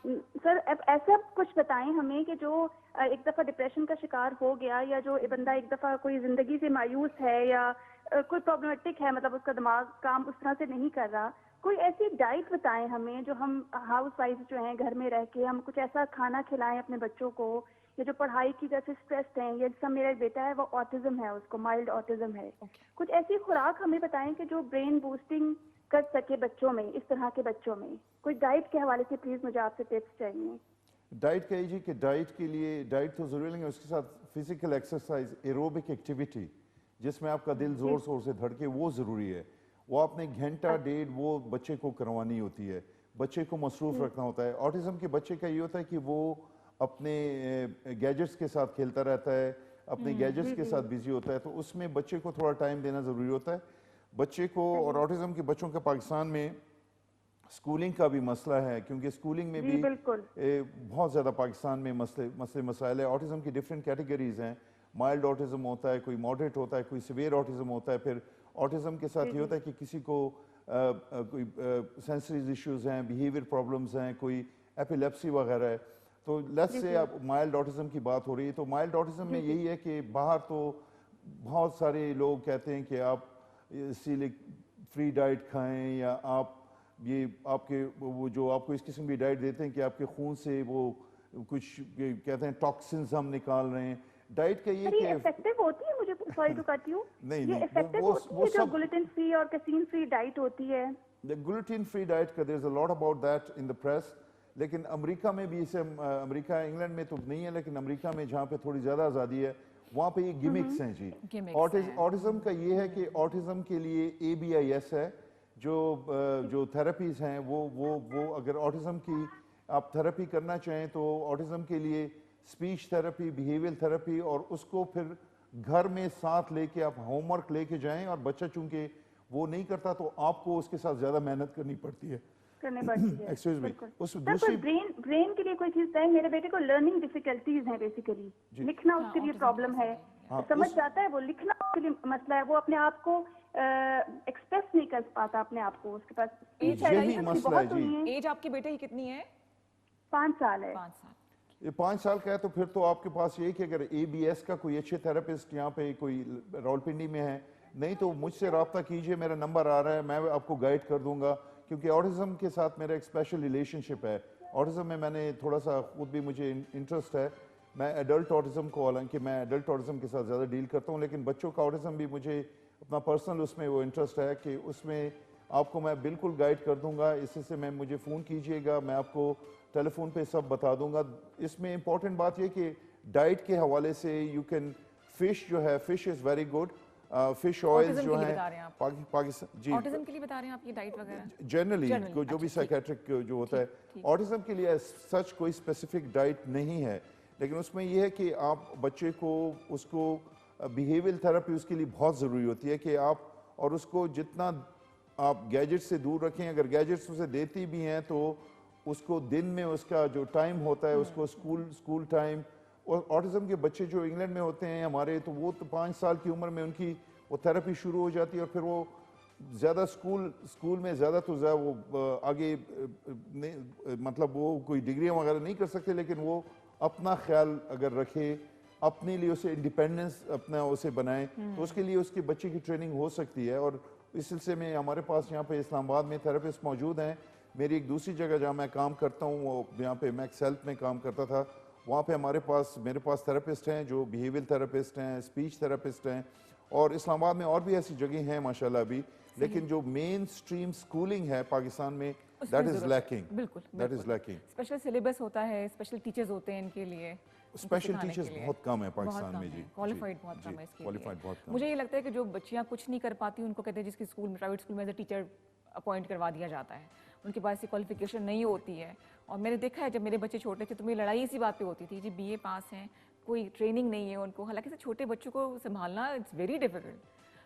जी। सर, अब ऐसा कुछ बताएं हमें कि जो एक दफा डिप्रेशन का शिकार हो गया, या जो बंदा एक दफा कोई जिंदगी से मायूस है, या कोई प्रॉब्लमेटिक है, मतलब उसका दिमाग काम उस तरह से नहीं कर रहा, कोई ऐसी डाइट बताएं हमें जो हम हाउस वाइफ जो हैं घर में रह के हम कुछ ऐसा खाना खिलाएं अपने बच्चों को, या जो पढ़ाई की वजह से स्ट्रेस्ड हैं, या जैसा मेरा एक बेटा है वो ऑटिज्म है, उसको माइल्ड ऑटिज्म है। कुछ ऐसी खुराक हमें बताएं कि जो ब्रेन बूस्टिंग कर सके बच्चों में, इस तरह के बच्चों में। कोई डाइट के हवाले से प्लीज मुझे आपसे टिप्स चाहिए। डाइट कहिए जी, कि डाइट के लिए डाइट तो ज़रूरी नहीं है, उसके साथ फिजिकल एक्सरसाइज, एरोबिक एक्टिविटी जिसमें आपका दिल ज़ोर शोर से धड़के, वो ज़रूरी है। वो आपने घंटा डेढ़ वो बच्चे को करवानी होती है, बच्चे को मसरूफ़ रखना होता है। ऑटिज़म के बच्चे का ये होता है कि वो अपने गैजेट्स के साथ खेलता रहता है, अपने गैजेट्स के साथ बिजी होता है, तो उसमें बच्चे को थोड़ा टाइम देना ज़रूरी होता है बच्चे को। और ऑटिज़म के बच्चों का पाकिस्तान में स्कूलिंग का भी मसला है, क्योंकि स्कूलिंग में भी बहुत ज़्यादा पाकिस्तान में मसले मसाइल है। ऑटिज़म की डिफरेंट कैटेगरीज हैं, माइल्ड ऑटिज़म होता है, कोई मॉडरेट होता है, कोई सीवियर ऑटिज़म होता है। फिर ऑटिज़म के साथ ये होता है कि किसी को कोई सेंसरी इश्यूज़ हैं, बिहेवियर प्रॉब्लम्स हैं, कोई एपिलेप्सी वगैरह है। तो लेट्स से आप माइल्ड ऑटिज़म की बात हो रही है, तो माइल्ड ऑटिज़म में यही है कि बाहर तो बहुत सारे लोग कहते हैं कि आप सीलिक फ्री डाइट खाएं, या आप ये आपके वो जो आपको इस किस्म की डाइट देते हैं कि आपके खून से वो कुछ कहते हैं टॉक्सिन्स हम निकाल रहे हैं। डाइट का ये इफेक्टिव होती है, मुझे सॉरी टू कट यू, ये इफेक्टिव होती है जो ग्लूटेन फ्री और कैसीन फ्री डाइट होती है? द ग्लूटेन फ्री डाइट का there is a lot about that in the press, लेकिन अमेरिका में भी इसे, अमेरिका इंग्लैंड में तो नहीं है, लेकिन अमेरिका में जहाँ पे थोड़ी ज़्यादा आज़ादी है वहाँ पे ये गिमिक्स हैं जी। ऑटिज़म का ये है कि ऑटिज़म के लिए ABIS है, जो थेरेपीज़ हैं वो अगर ऑटिज़म की आप थेरेपी करना चाहें तो ऑटिज़म के लिए स्पीच थेरेपी, बिहेवियर थेरेपी, और उसको फिर घर में साथ लेके आप होमवर्क लेके जाएं। और बच्चा चूंकि वो नहीं करता तो आपको उसके साथ ज़्यादा मेहनत करनी पड़ती है। एक्सक्यूज मी, उस दूसरी ब्रेन के लिए कोई चीज है। मेरे बेटे को लर्निंग डिफिकल्टीज है, बेसिकली लिखना उसके लिए प्रॉब्लम है। समझ जाता है वो, लिखना उसके लिए मसला है, वो अपने आप को एक्सप्रेस नहीं कर पाता अपने आप को, उसके पास यही मसला है जी। एज आपके बेटे की कितनी है? 5 साल है। 5 साल। ये 5 साल का है, तो फिर तो आपके पास ये कि अगर ABS का कोई अच्छे थेरेपिस्ट यहाँ पे कोई रावलपिंडी में है, नहीं तो मुझसे रब्ता कीजिए, मेरा नंबर आ रहा है, मैं आपको गाइड कर दूंगा। क्योंकि ऑटिज़म के साथ मेरा एक स्पेशल रिलेशनशिप है। ऑटिज़म में मैंने थोड़ा सा खुद भी मुझे इंटरेस्ट है। मैं एडल्ट ऑटिज़म को, हालांकि मैं एडल्ट ऑटिज़म के साथ ज़्यादा डील करता हूँ, लेकिन बच्चों का ऑटिज़म भी मुझे अपना पर्सनल उसमें वो इंटरेस्ट है कि उसमें आपको मैं बिल्कुल गाइड कर दूंगा। इससे मैं मुझे फ़ोन कीजिएगा, मैं आपको टेलीफोन पे सब बता दूंगा। इसमें इंपॉर्टेंट बात यह कि डाइट के हवाले से यू कैन, फ़िश जो है, fish is very good. Fish oil Autism जो के लिए है बता रहे हैं आप? पाकिस्तान जी ऑटिज्म के लिए बता रहे हैं आप ये डाइट वगैरह? जनरली Generally, जो भी अच्छा, ठीक। साइकेट्रिक जो होता है ऑटिज्म के लिए सच कोई स्पेसिफिक डाइट नहीं है, लेकिन उसमें यह है कि आप बच्चे को उसको बिहेवियर थेरेपी उसके लिए बहुत ज़रूरी होती है कि आप और उसको जितना आप गैजेट से दूर रखें, अगर गैजेट्स उसे देती भी हैं तो उसको दिन में उसका जो टाइम होता है उसको स्कूल टाइम, और ऑटिज्म के बच्चे जो इंग्लैंड में होते हैं हमारे, तो वो तो 5 साल की उम्र में उनकी वो थेरेपी शुरू हो जाती है और फिर वो ज़्यादा स्कूल में ज़्यादा तो वो आगे मतलब वो कोई डिग्रियाँ वगैरह नहीं कर सकते, लेकिन वो अपना ख्याल अगर रखे, अपने लिए उसे इंडिपेंडेंस अपना उसे बनाए, तो उसके लिए उसके बच्चे की ट्रेनिंग हो सकती है। और इस सिलसिले में हमारे पास यहाँ पे इस्लामाबाद में थेरेपिस्ट मौजूद हैं। मेरी एक दूसरी जगह जहाँ मैं काम करता हूँ वो यहाँ पे मैक्स हेल्थ में काम करता था, वहाँ पे मेरे पास थेरेपिस्ट हैं जो बिहेवियर थेरेपिस्ट हैं, स्पीच थेरेपिस्ट हैं, और इस्लामाबाद में और भी ऐसी जगह हैं माशाल्लाह अभी, लेकिन जो मेन स्ट्रीम स्कूलिंग है पाकिस्तान में उसमें दैट इज ज़रूरत है। लैकिंग, बिल्कुल, दैट इज बिल्कुल। लैकिंग। स्पेशल सिलेबस होता है, स्पेशल टीचर्स होते हैं इनके लिए, उनको स्पेशल सिखाने के टीचर्स लिए। बहुत कम है पाकिस्तान में जी, क्वालिफाइड बहुत कम है इसके क्वालिफाइड लिए। बहुत कम मुझे ये लगता है कि जो बच्चियाँ कुछ नहीं कर पाती उनको कहते हैं जिसकी स्कूल में प्राइवेट स्कूल में एज ए टीचर अपॉइंट करवा दिया जाता है, उनके पास ये क्वालिफिकेशन नहीं होती है। और मैंने देखा है जब मेरे बच्चे छोटे थे तो मेरी लड़ाई इसी बात पे होती थी जी, बीए पास हैं, कोई ट्रेनिंग नहीं है उनको। हालांकि से छोटे बच्चों को संभालना इट्स वेरी डिफिकल्ट।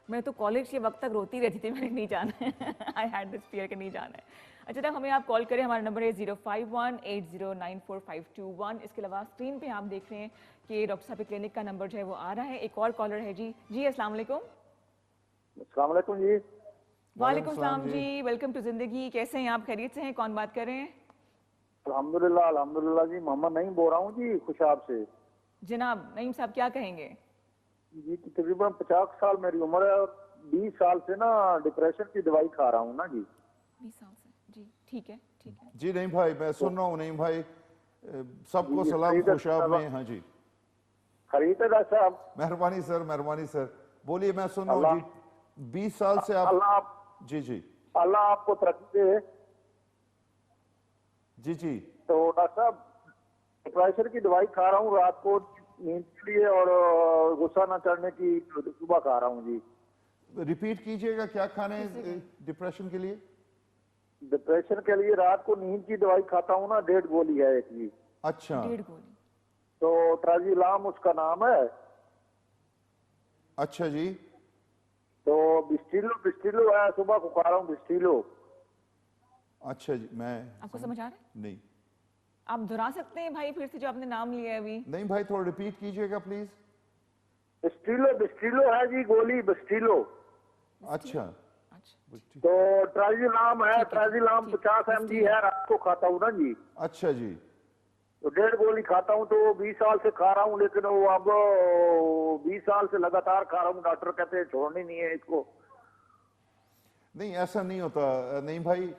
मैं तो कॉलेज के वक्त तक रोती रहती थी, मैंने नहीं जाना है आई हैड दिस फियर कि नहीं जाना है। अच्छा तब हमें आप कॉल करें, हमारा नंबर है 0518094521। इसके अलावा स्क्रीन पे आप देख रहे हैं कि डॉक्टर साहब के क्लिनिक का नंबर जो है वो आ रहा है। एक और कॉलर है जी। जी अस्सलाम वालेकुम। अस्सलाम वालेकुम जी। वालेकुम सलाम जी, वेलकम टू जिंदगी। कैसे हैं आप, खैरियत से हैं? कौन बात कर रहे हैं? अल्हम्दुलिल्लाह अल्हम्दुलिल्लाह जी, मोहम्मद नईम बोल रहा हूँ जी खुशाब से। जनाब नईम साहब क्या कहेंगे? जी तकरीबन 50 साल मेरी उम्र है और 20 साल से ना डिप्रेशन की दवाई खा रहा हूँ ना जी। 20 साल से जी, ठीक है ठीक है। जी। नईम भाई मैं सुन रहा हूँ, नईम भाई सबको जी, सलाम खैरियत खुशाब साहब। में। हाँ जी, खरीद है डॉक्टर साहब। मेहरबानी सर, बोलिए, मैं सुन रहा हूँ जी। 20 साल से आप अल्लाह जी अल्लाह आपको तरक्की दे। जी तो डॉक्टर साहब डिप्रेशन की दवाई खा रहा हूँ रात को नींद के लिए और गुस्सा न चढ़ने की सुबह खा रहा हूँ जी। रिपीट कीजिएगा क्या खाने डिप्रेशन के लिए? डिप्रेशन के लिए रात को नींद की दवाई खाता हूँ ना, 1.5 गोली है एक जी। अच्छा 1.5 गोली। तो ट्राजिलाम उसका नाम है। अच्छा जी। तो बिस्टिलो है, सुबह को खा रहा हूँ बिस्टिलो। अच्छा जी, मैं आपको समझ आ रहा है? नहीं आप दोहरा सकते हैं भाई फिर से जो आपने नाम लिया है अभी? नहीं भाई, थोड़ा रिपीट कीजिएगा प्लीज। बिस्टिलो है जी गोली, बिस्टिलो। अच्छा अच्छा तो ट्राजिलाम है, ट्राजिलाम ठीक, 50 mg है, रात को खाता हूँ ना जी। अच्छा जी। तो 1.5 गोली खाता हूँ, तो 20 साल से खा रहा हूँ, लेकिन वो अब 20 साल से लगातार खा रहा हूँ। डॉक्टर कहते हैं छोड़नी नहीं है इसको। नहीं ऐसा नहीं होता नहीं भाई,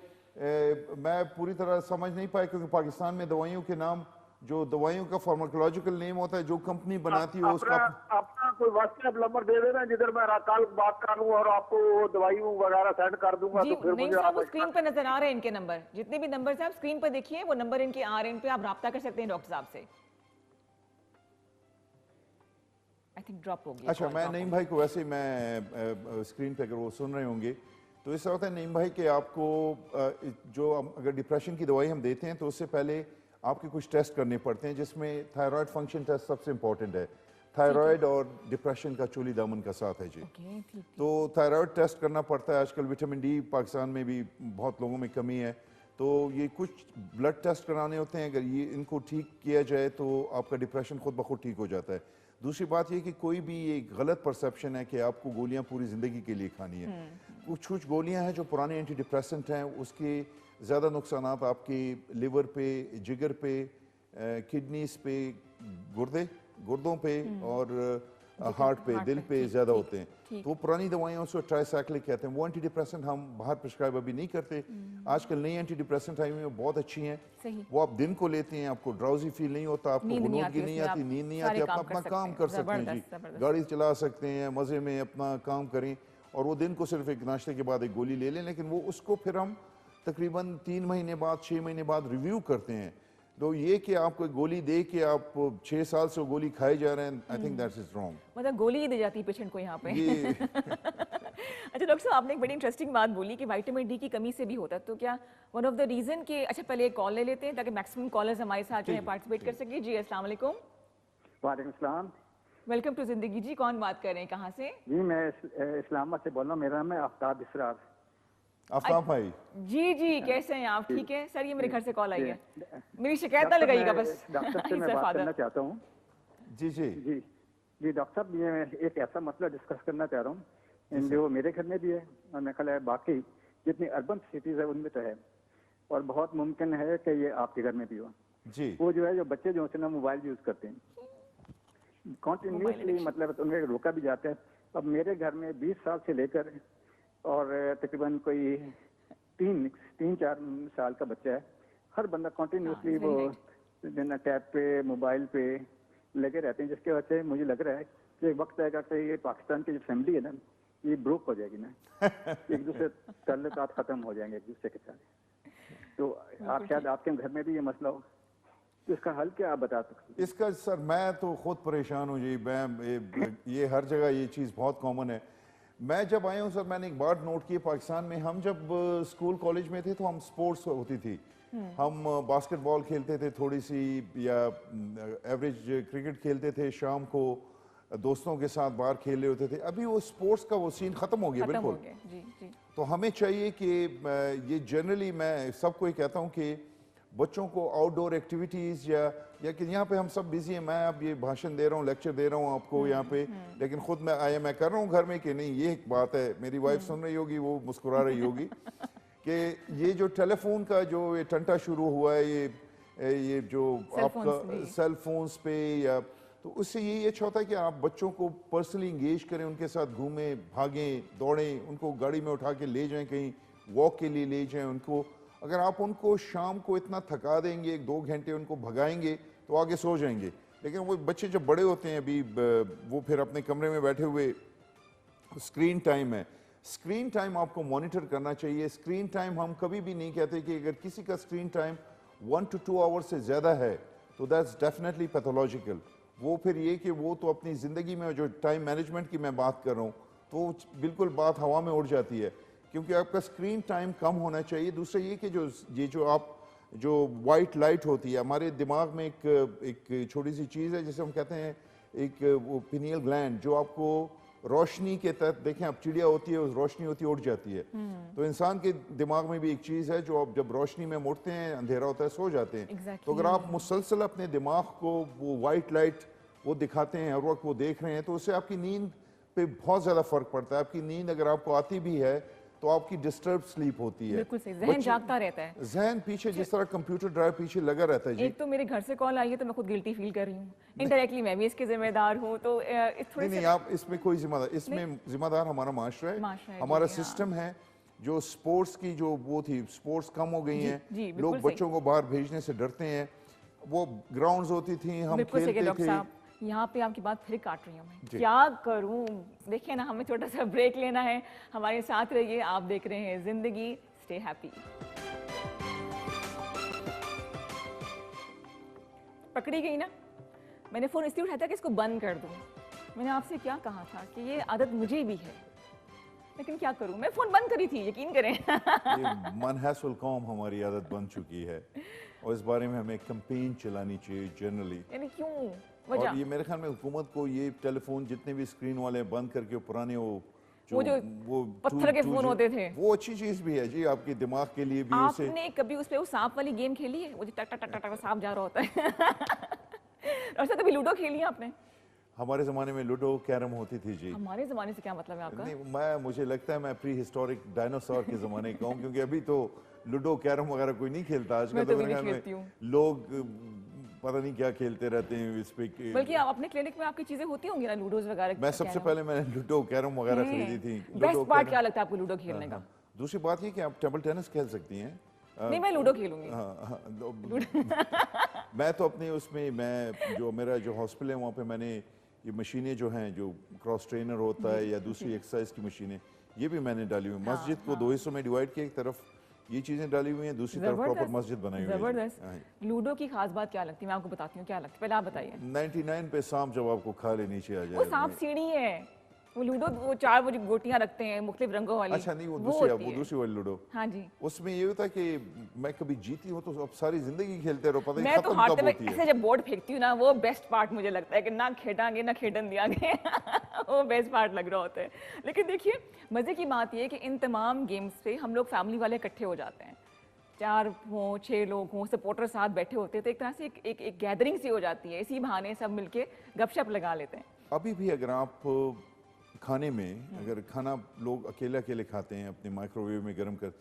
मैं पूरी तरह समझ नहीं पाया क्योंकि पाकिस्तान में दवाइयों के नाम, जो दवाइयों का फार्माकोलॉजिकल नेम होता है, जो कंपनी बनाती है उसका अपना कोई व्हाट्सएप नंबर दे देना जिधर मैं कल बात कर लूँ और आपको दवाई वगैरह सेंड कर दूंगा। जी तो फिर नहीं मुझे साहब, आप स्क्रीन पर नजर आ रहे हैं इनके नंबर, जितने भी नंबर साहब स्क्रीन पर देखिए वो नंबर इनके आ रहे हैं, इन पे आप राब्ता कर सकते हैं डॉक्टर साहब से। आई थिंक ड्रॉप हो गया। अच्छा, मैं नईम भाई को वैसे मैं स्क्रीन पे अगर वो सुन रहे होंगे तो इससे होता है नईम भाई कि आपको जो अगर डिप्रेशन की दवाई हम देते हैं तो उससे पहले आपके कुछ टेस्ट करने पड़ते हैं, जिसमें थायराइड फंक्शन टेस्ट सबसे इम्पोर्टेंट है। थायराइड और डिप्रेशन का चोली दामन का साथ है जी। तो थायराइड टेस्ट करना पड़ता है। आजकल विटामिन डी पाकिस्तान में भी बहुत लोगों में कमी है, तो ये कुछ ब्लड टेस्ट कराने होते हैं। अगर ये इनको ठीक किया जाए तो आपका डिप्रेशन खुद ब खुद ठीक हो जाता है। दूसरी बात ये कि कोई भी ये गलत परसेप्शन है कि आपको गोलियां पूरी ज़िंदगी के लिए खानी है। कुछ गोलियां हैं जो पुराने एंटी डिप्रेसेंट हैं, उसके ज़्यादा नुकसान आपके लिवर पे, जिगर पे, किडनीज पे, गुर्दों पे और हार्ट पे, दिल पे ज़्यादा होते हैं। तो वो पुरानी दवाइयाँ उसको ट्राइसाइक्लिक कहते हैं। वो एंटी डिप्रेसेंट हम बाहर प्रिस्क्राइब अभी नहीं करते। आजकल नई एंटी डिप्रेसेंट आई हुई हैं, बहुत अच्छी हैं। वो आप दिन को लेते हैं, आपको ड्राउजी फील नहीं होता, आपको गुनूदगी नहीं आती, नींद नहीं आती, अपना काम कर सकते हैं जी, गाड़ी चला सकते हैं, मज़े में अपना काम करें। और वो दिन को सिर्फ एक नाश्ते के बाद एक गोली ले लें, लेकिन वो उसको फिर हम तकरीबन 3 महीने बाद 6 महीने बाद रिव्यू करते हैं। तो ये कि आपको गोली दे के आप 6 साल से वो गोली खाए जा रहे हैं, I think that's is wrong. मतलब गोली ही दी जाती है पेशेंट को यहाँ पे। ये अच्छा डॉक्टर साहब, आपने एक बड़ी इंटरेस्टिंग बात बोली कि विटामिन डी की कमी से भी होता है, तो क्या वन ऑफ द रीजन के, अच्छा पहले एक कॉल ले लेते हैं ताकि मैक्सिमम कॉलर्स हमारे साथ जो है पार्टिसिपेट कर सके। जी अस्सलाम वालेकुम। वालेकुम सलाम वेलकम टू जिंदगी जी, कौन बात कर रहे हैं, कहाँ से? जी, मैं इस्लामाबाद से बोल रहा हूँ। मेरा नाम है आफ्ताब इसरार। आफ्ताब भाई जी जी, कैसे हैं आप? ठीक है सर, ये मेरे घर से कॉल आई है, मेरी शिकायत ना डॉक्टर, लगाइएगा मैं बस। डॉक्टर से मैं सर, बात फादर। करना चाहता हूँ। जी जी जी जी डॉक्टर साहब, ये एक ऐसा मसला डिस्कस करना चाह रहा हूँ जो मेरे घर में भी है और मेरे ख्याल है बाकी जितनी अर्बन सिटीज है उनमें तो है, और बहुत मुमकिन है कि ये आपके घर में भी हो। जी। वो जो है, जो बच्चे जो है ना मोबाइल यूज करते हैं कॉन्टिन्यूसली, मतलब उन्हें रोका भी जाता है। अब मेरे घर में 20 साल से लेकर और तकरीबन कोई 3-4 साल का बच्चा है, हर बंदा कॉन्टिन्यूसली वो टैब पे मोबाइल पे लगे रहते हैं, जिसके वजह से मुझे लग रहा है कि एक वक्त आएगा कि ये पाकिस्तान की जो फैमिली है ना, ये ब्रोक हो जाएगी ना, एक दूसरे ताल्लुकात खत्म हो जाएंगे एक दूसरे के साथ। तो आप शायद आपके घर में भी ये मसला हो, तो इसका हल क्या आप बता सकते हैं? इसका सर मैं तो खुद परेशान हूँ जी। मैं ये हर जगह ये चीज़ बहुत कॉमन है। मैं जब आया हूँ सर, मैंने एक बात नोट की, पाकिस्तान में हम जब स्कूल कॉलेज में थे तो हम स्पोर्ट्स होती थी, हम बास्केटबॉल खेलते थे थोड़ी सी, या एवरेज क्रिकेट खेलते थे, शाम को दोस्तों के साथ बाहर खेल रहे होते थे। अभी वो स्पोर्ट्स का वो सीन ख़त्म हो गया खत्म हो बिल्कुल। गया। जी जी। तो हमें चाहिए कि ये जनरली मैं सबको ये कहता हूँ कि बच्चों को आउटडोर एक्टिविटीज़ या कि यहाँ पे हम सब बिजी हैं, मैं अब ये भाषण दे रहा हूँ, लेक्चर दे रहा हूँ आपको यहाँ पे, लेकिन खुद मैं कर रहा हूँ घर में कि नहीं, ये एक बात है, मेरी वाइफ सुन रही होगी, वो मुस्कुरा रही होगी कि ये जो टेलीफोन का जो ये टंटा शुरू हुआ है, ये जो आपका सेल फोन्स पे, या तो उससे ये अच्छा होता है कि आप बच्चों को पर्सनली इंगेज करें, उनके साथ घूमें, भागें, दौड़ें, उनको गाड़ी में उठा के ले जाएं, कहीं वॉक के लिए ले जाएं उनको। अगर आप उनको शाम को इतना थका देंगे, 1-2 घंटे उनको भगाएंगे तो आगे सो जाएंगे। लेकिन वो बच्चे जब बड़े होते हैं अभी, वो फिर अपने कमरे में बैठे हुए, स्क्रीन टाइम है, स्क्रीन टाइम आपको मॉनिटर करना चाहिए। स्क्रीन टाइम हम कभी भी नहीं कहते कि अगर किसी का स्क्रीन टाइम 1 to 2 आवर्स से ज़्यादा है तो दैट्स डेफिनेटली पैथोलॉजिकल। वो फिर ये कि वो तो अपनी ज़िंदगी में जो टाइम मैनेजमेंट की मैं बात कर रहा हूँ, तो बिल्कुल बात हवा में उड़ जाती है, क्योंकि आपका स्क्रीन टाइम कम होना चाहिए। दूसरा ये कि जो वाइट लाइट होती है, हमारे दिमाग में एक छोटी सी चीज़ है जिसे हम कहते हैं एक वो पिनियल ग्लैंड, जो आपको रोशनी के तहत, देखें आप चिड़िया होती है, उस रोशनी होती है, उड़ जाती है। तो इंसान के दिमाग में भी एक चीज़ है जो आप जब रोशनी में मुड़ते हैं, अंधेरा होता है, सो जाते हैं। तो अगर आप मुसलसल अपने दिमाग को वो वाइट लाइट वो दिखाते हैं, हर वक्त वो देख रहे हैं, तो उससे आपकी नींद पे बहुत ज़्यादा फ़र्क पड़ता है। आपकी नींद अगर आपको आती भी है तो आपकी डिस्टर्ब स्लीप होती है, बिल्कुल सही, जहन जागता रहता है, जहन पीछे जिस तरह कंप्यूटर ड्राइव पीछे लगा रहता है जी। एक तो मेरे घर से कॉल आई है तो मैं खुद गिल्टी फील कर रही हूँ, इनडायरेक्टली मैं भी इसकी जिम्मेदार हूँ, तो थोड़ी नहीं, आप इसमें कोई जिम्मेदार, इसमें जिम्मेदार हमारा माशरा है, हमारा सिस्टम है। जो स्पोर्ट्स की जो वो थी, स्पोर्ट्स कम हो गई हैं, लोग बच्चों को बाहर भेजने से डरते हैं। वो ग्राउंड्स होती थी, हम खेलते थे। यहाँ पे आपकी बात फिर काट रही हूँ मैं, क्या करूँ? देखिए ना, हमें छोटा सा ब्रेक लेना है, हमारे साथ रहिए, आप देख रहे हैं जिंदगी, स्टे हैप्पी। पकड़ी गई ना, मैंने फोन इसलिए उठाया था कि इसको बंद कर दूँ। मैंने आपसे क्या कहा था कि ये आदत मुझे भी है, लेकिन क्या करूँ, मैं फोन बंद करी थी, यकीन करें। ये मनहसूल कौम हमारी आदत बन चुकी है, और इस बारे में हमें कैंपेन चलानी चाहिए जनरली। यानी क्यों? और ये मेरे ख्याल में हुकूमत को ये टेलीफोन जितने भी स्क्रीन वाले बंद करके पुराने वो पत्थर के फोन होते थे, वो अच्छी चीज भी है जी, आपके दिमाग के लिए भी। आपने कभी उस पे वो सांप वाली गेम खेली है, वो जो टक टक टक टक सांप जा रहा होता है? और कभी लूडो खेली है आपने? हमारे जमाने में लूडो कैरम होती थी जी। हमारे जमाने से क्या मतलब है आपका? नहीं, मुझे लगता है मैं प्री हिस्टोरिक डायनासोर के जमाने का हूँ, क्योंकि अभी तो लूडो कैरम वगैरह कोई नहीं खेलता आजकल। तो मेरे ख्याल में लोग पता नहीं क्या खेलते रहते हैं इस पे। बल्कि आप अपने क्लिनिक में आपकी चीजें होती होंगी ना, लूडोज वगैरह? मैं सबसे पहले मैंने लूडो कैरम वगैरह खरीदी थी। बेस्ट पार्ट क्या लगता है आपको लूडो खेलने का? दूसरी बात ये कि आप टेबल टेनिस खेल सकती हैं। नहीं, मैं लूडो खेलूंगी। मैं तो अपने उसमें, मैं जो मेरा जो हॉस्पिटल है वहाँ पे मैंने ये मशीनें जो हैं, जो क्रॉस ट्रेनर होता है या दूसरी एक्सरसाइज की मशीनें, ये भी मैंने डाली हुई। मस्जिद को 2 हिस्सों में डिवाइड किया, एक तरफ ये चीज़ें डाली हुई हैं, दूसरी तरफ प्रॉपर मस्जिद बनाई हुई है। जबरदस्त। लूडो की खास बात क्या लगती है? मैं आपको बताती हूँ क्या लगती है, पहले आप बताइए। 99 पे सांप जब आपको खा ले नीचे आ वो जाए। सांप सीढ़ी है, वो लूडो वो 4 वो गोटियां रखते हैं मुख्तलिफ रंगों वाली। अच्छा नहीं, वो होती है। दूसरी वाली लूडो। हाँ जी। उसमें ये होता है कि मैं कभी जीती हूँ तो अब सारी जिंदगी खेलते रहो, पता नहीं मैं तो खत्म हारते कब में होती है। ऐसे जब बोर्ड फेंकती हूँ ना, वो बेस्ट पार्ट मुझे लगता है कि ना खेडांगे ना खेडन दिया गया वो बेस्ट पार्ट लग रहा होता है। लेकिन देखिए मजे की बात ये है कि इन तमाम गेम्स पे हम लोग फैमिली वाले इकट्ठे हो जाते हैं, 4 हों 6 लोग हों, सपोर्टर साथ बैठे होते हैं, तो एक तरह से एक गैदरिंग सी हो जाती है। इसी बहाने सब मिलके गपशप लगा लेते हैं। अभी भी अगर आप खाने में, अगर खाना लोग अकेले अकेले खाते हैं अपने माइक्रोवेव में गर्म कर,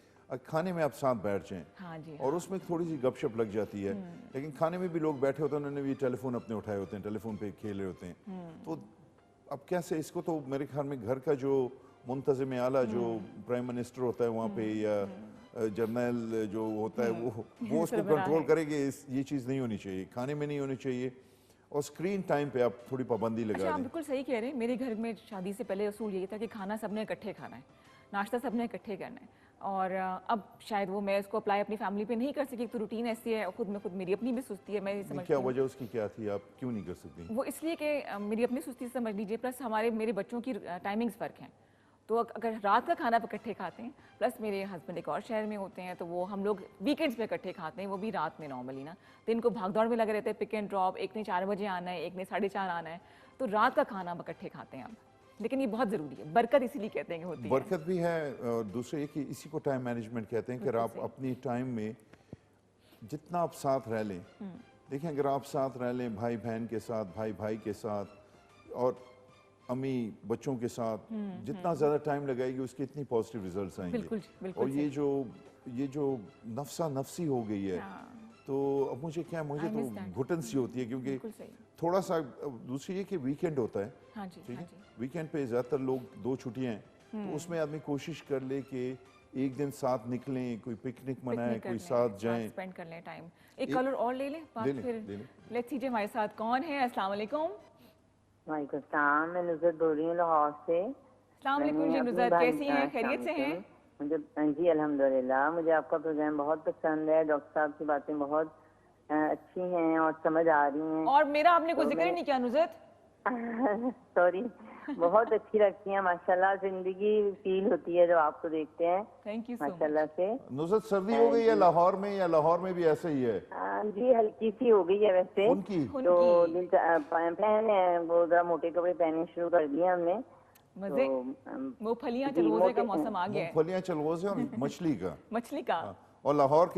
खाने में आप साथ बैठ जाएं, हाँ जी, और उसमें थोड़ी सी गपशप लग जाती है, लेकिन खाने में भी लोग बैठे होते हैं, उन्होंने भी टेलीफोन अपने उठाए होते हैं, टेलीफोन पे खेल रहे होते हैं, तो अब कैसे इसको, तो मेरे ख्याल में घर का जो मुंतज़िम आला जो प्राइम मिनिस्टर होता है वहाँ पे, या जर्नल जो होता है वो उसको कंट्रोल करेंगे। ये चीज़ नहीं होनी चाहिए, खाने में नहीं होनी चाहिए, और स्क्रीन टाइम पे आप थोड़ी पाबंदी लगा अच्छा, आप दें। बिल्कुल सही कह रहे हैं। मेरे घर में शादी से पहले असूल यही था कि खाना सबने इकट्ठे खाना है, नाश्ता सबने इकट्ठे करना है, और अब शायद वो मैं इसको अप्लाई अपनी फैमिली पे नहीं कर सकी, तो रूटीन ऐसी है, खुद में खुद मेरी अपनी भी सुस्ती है, मैं ये समझती क्या हूँ। वजह उसकी क्या थी, आप क्यों नहीं कर सकती? वो इसलिए कि मेरी अपनी सुस्ती से समझ लीजिए, प्लस हमारे मेरे बच्चों की टाइमिंग्स फ़र्क हैं, तो अगर रात का खाना इकट्ठे खाते हैं, प्लस मेरे हस्बैंड एक और शहर में होते हैं, तो वो हम लोग वीकेंड्स पे इकट्ठे खाते हैं, वो भी रात में नॉर्मली ना, तो इनको भागदौड़ में लगे रहते हैं, पिक एंड ड्रॉप, एक ने 4 बजे आना है, एक ने 4:30 आना है, तो रात का खाना हम इकट्ठे खाते हैं अब। लेकिन ये बहुत ज़रूरी है, बरकत इसीलिए कहते हैं कि होती है। बरकत भी है, और दूसरे ये कि इसी को टाइम मैनेजमेंट कहते हैं कि आप अपनी टाइम में जितना आप साथ रह लें, देखें अगर आप साथ रह लें भाई बहन के साथ, भाई भाई के साथ, और अम्मी बच्चों के साथ, जितना ज़्यादा टाइम लगाएगी उसके इतनी पॉजिटिव रिजल्ट्स आएंगे। बिल्कुल, बिल्कुल और ये जो नफसा नफसी हो गई है, तो अब मुझे तो घुटन सी होती है, क्योंकि थोड़ा सा दूसरी ये कि वीकेंड होता है, हाँ जी, ठीक हाँ है, जी। वीकेंड पे ज़्यादातर लोग 2 छुट्टियां हैं, तो उसमें आदमी कोशिश कर ले कि एक दिन साथ निकलें, कोई पिकनिक मनाएं, कोई साथ जाएं, स्पेंड कर लें टाइम। एक कॉलर और ले लें, ले लें। फिर लेट्स सी हमारे साथ कौन है। अस्सलाम वालेकुम। वालेकुम सलाम, मैं नुज़रत बोल रही हूँ लाहौर से। अस्सलाम वालेकुम जी नुज़रत, कैसी हैं, खैरियत से हैं? मुझे जी अल्हम्दुलिल्लाह, मुझे आपका प्रोग्राम बहुत पसंद है, डॉक्टर साहब की बातें बहुत अच्छी हैं और समझ आ रही हैं। और मेरा आपने कोई जिक्र ही नहीं किया नुज़रत। सॉरी, बहुत अच्छी लगती हैं माशाल्लाह, जिंदगी फील होती है जब आपको देखते हैं। Thank you so much. माशाल्लाह से। नुज़रत सर्दी हो गई है लाहौर में, या लाहौर में भी ऐसे ही है? जी हल्की सी हो गई है वैसे उनकी तो पहने वो जरा मोटे कपड़े पहनने शुरू कर दिए हमने। मजे मूंगफलियां चलगोजे का मौसम आ गया है। मूंगफलियां चलगोजे और मछली का मछली का और लाहौर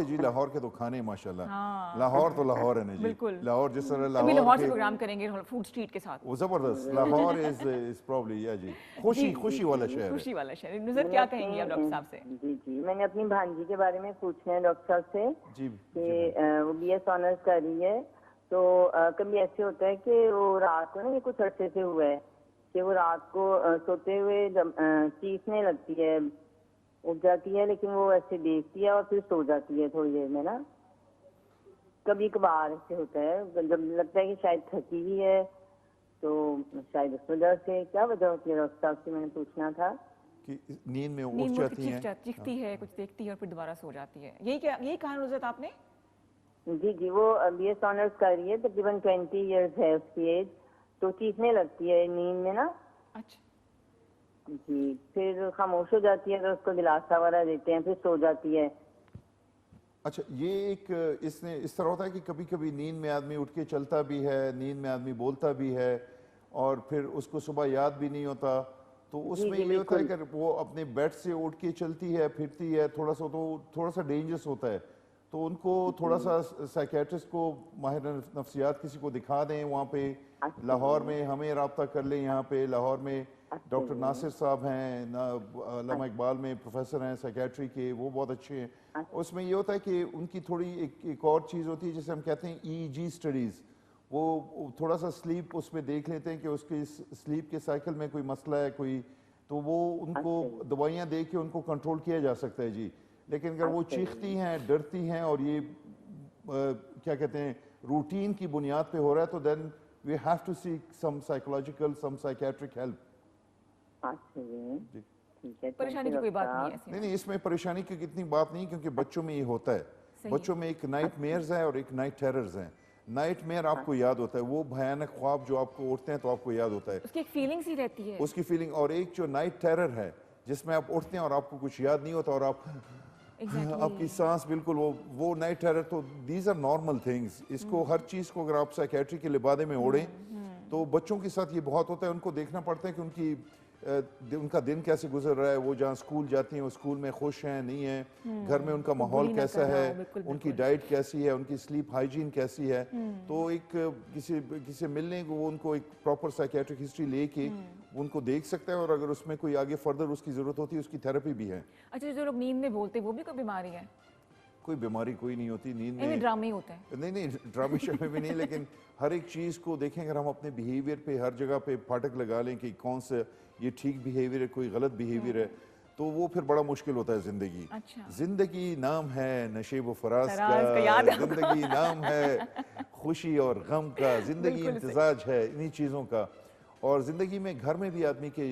के तो खाने माशाल्लाह। हाँ। लाहौर तो लाहौर है ना जी, बिल्कुल। लाहौर जिस तरह अभी लाहौर से के प्रोग्राम करेंगे फूड स्ट्रीट के साथ। वो जबरदस्त, लाहौर इज प्रॉब्ली या जी खुशी वाला शहर है। खुशी वाला शहर। नुज़रत क्या कहेंगी आप डॉक्टर साहब से? जी जी, मैंने अपनी भांजी के बारे में पूछना है डॉक्टर साहब से जी कि वो BS ऑनर्स कर रही है, तो कभी ऐसे होता है कि वो रात को ना, ये कुछ अरसे से हुआ है कि वो रात को सोते हुए चीखने लगती है, उठ जाती है, लेकिन वो ऐसे देखती है और फिर सो जाती है थोड़ी देर में ना, कभी कभार ऐसे होता है, जब लगता है कि शायद थकी हुई है, तो शायद उस वजह से क्या वजह होती है डॉक्टर साहब से मैंने पूछना था। कि नींद में उठ नींद जाती हैं, चीखती है, कुछ देखती है और फिर दोबारा सो जाती है, यही कहा नुज़रत आपने? जी जी, वो BS ऑनर्स कर रही है, तकरीबन 20 इयर्स है उसकी एज, तो चीखने लगती है नींद में ना। अच्छा जी, फिर खामोश हो जाती है, तो उसको दिलासा वगैरह देते हैं, फिर सो जाती है। अच्छा ये एक इसने इस तरह होता है कि कभी कभी नींद में आदमी उठ के चलता भी है, नींद में आदमी बोलता भी है, और फिर उसको सुबह याद भी नहीं होता, तो उसमें ये होता है कि वो अपने बेड से उठ के चलती है फिरती है, थोड़ा सा डेंजरस होता है, तो उनको थोड़ा सा साइकेट्रिस्ट को, माहिर नफ्सियात किसी को दिखा दें वहाँ पे लाहौर में, हमें रब्ता कर लें। यहाँ पे लाहौर में डॉक्टर नासिर साहब हैं, अल्लामा इकबाल में प्रोफेसर हैं साइकेट्री के, वो बहुत अच्छे हैं। उसमें ये होता है कि उनकी थोड़ी एक और चीज़ होती है जिसे हम कहते हैं EEG स्टडीज़, वो थोड़ा सा स्लीप उसमें देख लेते हैं कि उसकी स्लीप के साइकिल में कोई मसला है कोई, तो वो उनको दवाइयाँ दे के उनको कंट्रोल किया जा सकता है जी। लेकिन अगर वो चीखती हैं, डरती हैं, और ये क्या कहते हैं रूटीन की बुनियाद पे हो रहा है, तो then we have to seek some psychological, some psychiatric help. अच्छा जी, ठीक है, परेशानी की कोई बात नहीं है ऐसी। नहीं नहीं, इसमें परेशानी की कितनी बात नहीं, क्योंकि बच्चों में ये होता है। बच्चों में एक नाइट मेयर्स है और एक नाइट टेरर्स हैं। नाइट मेयर आपको याद होता है, वो भयानक ख्वाब जो आपको उठते हैं तो आपको याद होता है, उसकी एक फीलिंग्स ही रहती है। उसकी फीलिंग। और एक जो नाइट टेरर है जिसमें आप उठते हैं और आपको कुछ याद नहीं होता और आप आपकी सांस बिल्कुल वो नाइट टेरर। तो दीज आर नॉर्मल थिंग्स। इसको हर चीज़ को अगर आप साइकेट्री के लिबादे में ओढ़ें तो बच्चों के साथ ये बहुत होता है। उनको देखना पड़ता है कि उनका दिन कैसे गुजर रहा है, वो जहाँ स्कूल जाती हैं वो स्कूल में खुश हैं नहीं हैं, घर में उनका माहौल कैसा है, उनकी डाइट कैसी है, उनकी स्लीप हाइजीन कैसी है। तो एक किसी मिलने को वो उनको एक प्रॉपर साइकेट्रिक हिस्ट्री लेके उनको देख सकता है, और अगर उसमें कोई आगे फर्दर उसकी ज़रूरत होती है उसकी थेरेपी भी है। अच्छा, जो लोग नींद में बोलते हैं वो भी कोई बीमारी है? कोई बीमारी कोई नहीं होती नींद में, ड्रामे होते हैं। नहीं नहीं, ड्रामे शामे भी नहीं, लेकिन हर एक चीज़ को देखें। अगर हम अपने बिहेवियर पे हर जगह पे फाटक लगा लें कि कौन सा ये ठीक बिहेवियर है, कोई गलत बिहेवियर है, तो वो फिर बड़ा मुश्किल होता है ज़िंदगी। अच्छा। ज़िंदगी नाम है नशेब व फराज का, ज़िंदगी नाम है खुशी और गम का, ज़िंदगी इम्तिजाज है इन्हीं चीज़ों का। और जिंदगी में घर में भी आदमी के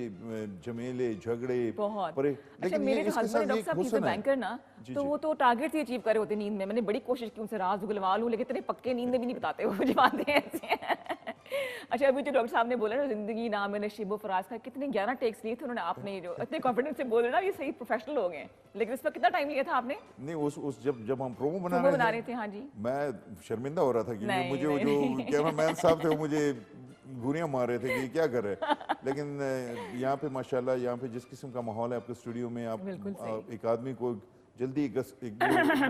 झमेले झगड़े बहुत। लेकिन अच्छा, मेरे जो हस्बैंड डॉक्टर साहब इज बैंकर ना, तो वो तो टारगेट ही अचीव कर रहे होते नींद में। मैंने बड़ी कोशिश की उनसे राज उगलवा लूं, लेकिन इतने पक्के नींद में भी नहीं बताते वो, मुझे बातें ऐसे। अच्छा, अभी जो डॉक्टर साहब ने बोला ना जिंदगी नाम है नशीब फराज का, कितने 11 टेक्स लिए थे उन्होंने। आपने जो इतने कॉन्फिडेंस से बोल रहे ना, ये सही प्रोफेशनल हो गए। लेकिन इस पर कितना टाइम लिया था आपने? नहीं, उस जब हम प्रोमो बना रहे थे, हाँ जी, मैं शर्मिंदा हो रहा था क्योंकि मुझे जो कैमरामैन साहब थे वो मुझे घुरियां मार रहे थे कि क्या कर रहे हैं। लेकिन यहाँ पे माशाल्लाह, यहाँ पे जिस किस्म का माहौल है आपके स्टूडियो में, आप एक आदमी को जल्दी एक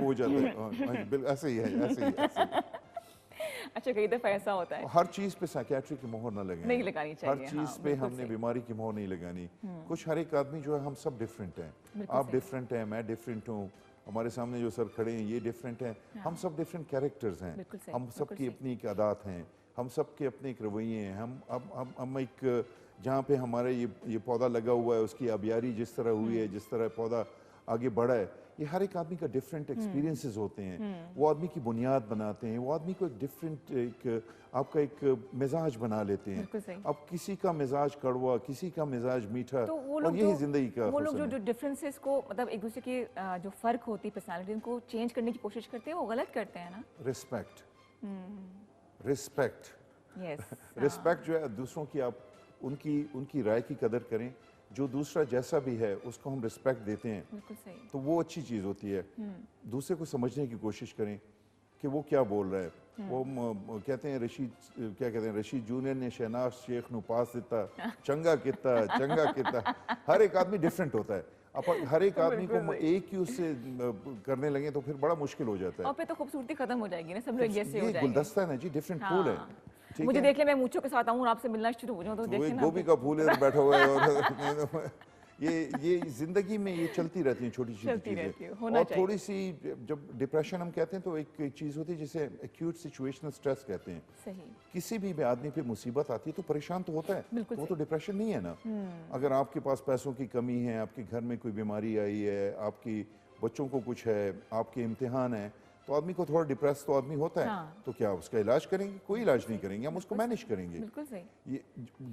हो जाता है। ऐसे ही है, ऐसे ही। अच्छा, कई दफा ऐसा होता है हर चीज पे साइकियाट्री की मोहर ना लगे, नहीं लगानी चाहिए। हर चीज पे हमने बीमारी की मोहर नहीं लगानी। कुछ हर एक आदमी जो है, हम सब डिफरेंट हैं। आप डिफरेंट हैं, मैं डिफरेंट हूँ, हमारे सामने जो सर खड़े हैं ये डिफरेंट हैं। हम सब डिफरेंट कैरेक्टर्स हैं, हम सबकी अपनी एक आदत हैं, हम सब के अपने एक रवैये हैं। हम एक जहाँ पे हमारे ये पौधा लगा हुआ है उसकी आबियारी जिस तरह हुई है, जिस तरह पौधा आगे बढ़ा है, ये हर एक आदमी का डिफरेंट एक्सपीरियंसेस होते हैं। वो आदमी की बुनियाद बनाते हैं, वो आदमी को एक डिफरेंट आपका एक मिजाज बना लेते हैं। अब किसी का मिजाज कड़वा, किसी का मिजाज मीठा, तो और यही जिंदगी का वो लोग जो डिफरेंसेस को मतलब एक दूसरे की जो फर्क होती है पर्सनालिटी, उनको चेंज करने की कोशिश करते हैं, वो गलत करते हैं ना। रिस्पेक्ट रिस्पेक्ट जो है दूसरों की, आप उनकी राय की कदर करें। जो दूसरा जैसा भी है उसको हम रिस्पेक्ट देते हैं, बिल्कुल सही, तो वो अच्छी चीज़ होती है। दूसरे को समझने की कोशिश करें कि वो क्या बोल रहा है। वो कहते हैं रशीद जूनियर ने शहनाज शेख नु पास दिता, चंगा किता। हर एक आदमी डिफरेंट होता है। अब हर एक आदमी को एक ही उससे करने लगे तो फिर बड़ा मुश्किल हो जाता है, और फिर तो खूबसूरती खत्म हो जाएगी ना, सब लोग जैसे हो जाएंगे। गुलदस्ता है ना जी, डिफरेंट फूल है। मुझे देख ले, मैं मूंछों के साथ आऊं और आपसे मिलना शुरू हो जाऊं तो देखिए ना, गोभी का फूल इधर बैठा हुआ है। और ये जिंदगी में ये चलती रहती हैं छोटी चीजें। और थोड़ी सी जब डिप्रेशन हम कहते हैं तो एक चीज होती है जिसे एक्यूट सिचुएशनल स्ट्रेस कहते हैं। सही। किसी भी आदमी पे मुसीबत आती है तो परेशान तो होता है, वो तो डिप्रेशन नहीं है ना। अगर आपके पास पैसों की कमी है, आपके घर में कोई बीमारी आई है, आपकी बच्चों को कुछ है, आपके इम्तिहान है, तो आदमी को थोड़ा डिप्रेस तो आदमी होता है। तो क्या उसका इलाज करेंगे? कोई इलाज नहीं करेंगे, हम उसको मैनेज करेंगे। बिल्कुल सही। ये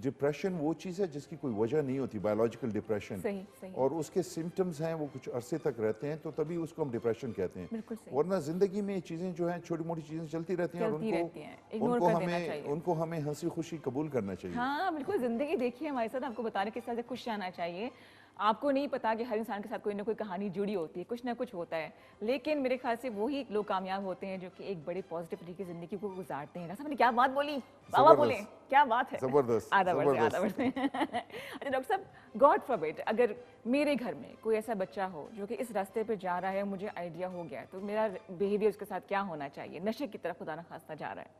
डिप्रेशन वो चीज़ है जिसकी कोई वजह नहीं होती, बायोलॉजिकल डिप्रेशन। सही। और उसके सिम्टम्स हैं, वो कुछ अरसे तक रहते हैं, तो तभी उसको हम डिप्रेशन कहते हैं। वरना जिंदगी में चीज़ें जो हैं, छोटी मोटी चीज़ें चलती रहती हैं, और उनको हमें हंसी खुशी कबूल करना चाहिए। हाँ बिल्कुल, जिंदगी देखिए हमारे साथ, आपको बताने के साथ खुश रहना चाहिए। आपको नहीं पता कि हर इंसान के साथ कोई ना कोई कहानी जुड़ी होती है, कुछ ना कुछ होता है, लेकिन मेरे ख्याल से वही लोग कामयाब होते हैं जो कि एक बड़े पॉजिटिव तरीके से जिंदगी को गुजारते हैं। मैंने क्या बात बोली, बाबा बोले, क्या बात है, जबरदस्त। आधा वर्ष। अच्छा डॉक्टर साहब, गॉड फॉरबिड अगर मेरे घर में कोई ऐसा बच्चा हो जो कि इस रास्ते पे जा रहा है, मुझे आइडिया हो गया, तो मेरा बिहेवियर उसके साथ क्या होना चाहिए? नशे की तरफ खुदा न खास्ता जा रहा है,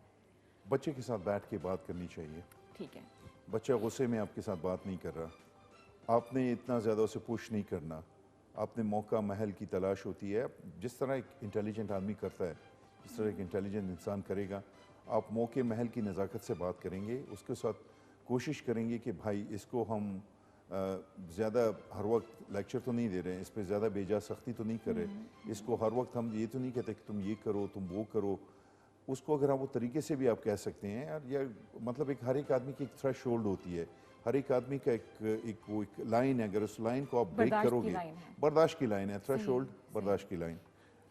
बच्चे के साथ बैठ के बात करनी चाहिए। ठीक है, बच्चा गुस्से में आपके साथ बात नहीं कर रहा, आपने इतना ज़्यादा उसे पुश नहीं करना, आपने मौका महल की तलाश होती है। जिस तरह एक इंटेलिजेंट आदमी करता है, जिस तरह एक इंटेलिजेंट इंसान करेगा, आप मौके महल की नज़ाकत से बात करेंगे, उसके साथ कोशिश करेंगे कि भाई इसको हम ज़्यादा हर वक्त लेक्चर तो नहीं दे रहे हैं, इस पर ज़्यादा बेजा सख्ती तो नहीं कर रहे, इसको हर वक्त हम ये तो नहीं कहते कि तुम ये करो, तुम वो करो। उसको अगर आप वो तरीके से भी आप कह सकते हैं, या मतलब एक हर एक आदमी की एक थ्रेशोल्ड होती है, हर एक आदमी का एक लाइन है, अगर उस लाइन को आप ब्रेक बर्दाश्त की करोगे, लाइन है। बर्दाश्त की लाइन है, थ्रेशोल्ड बर्दाश्त की लाइन।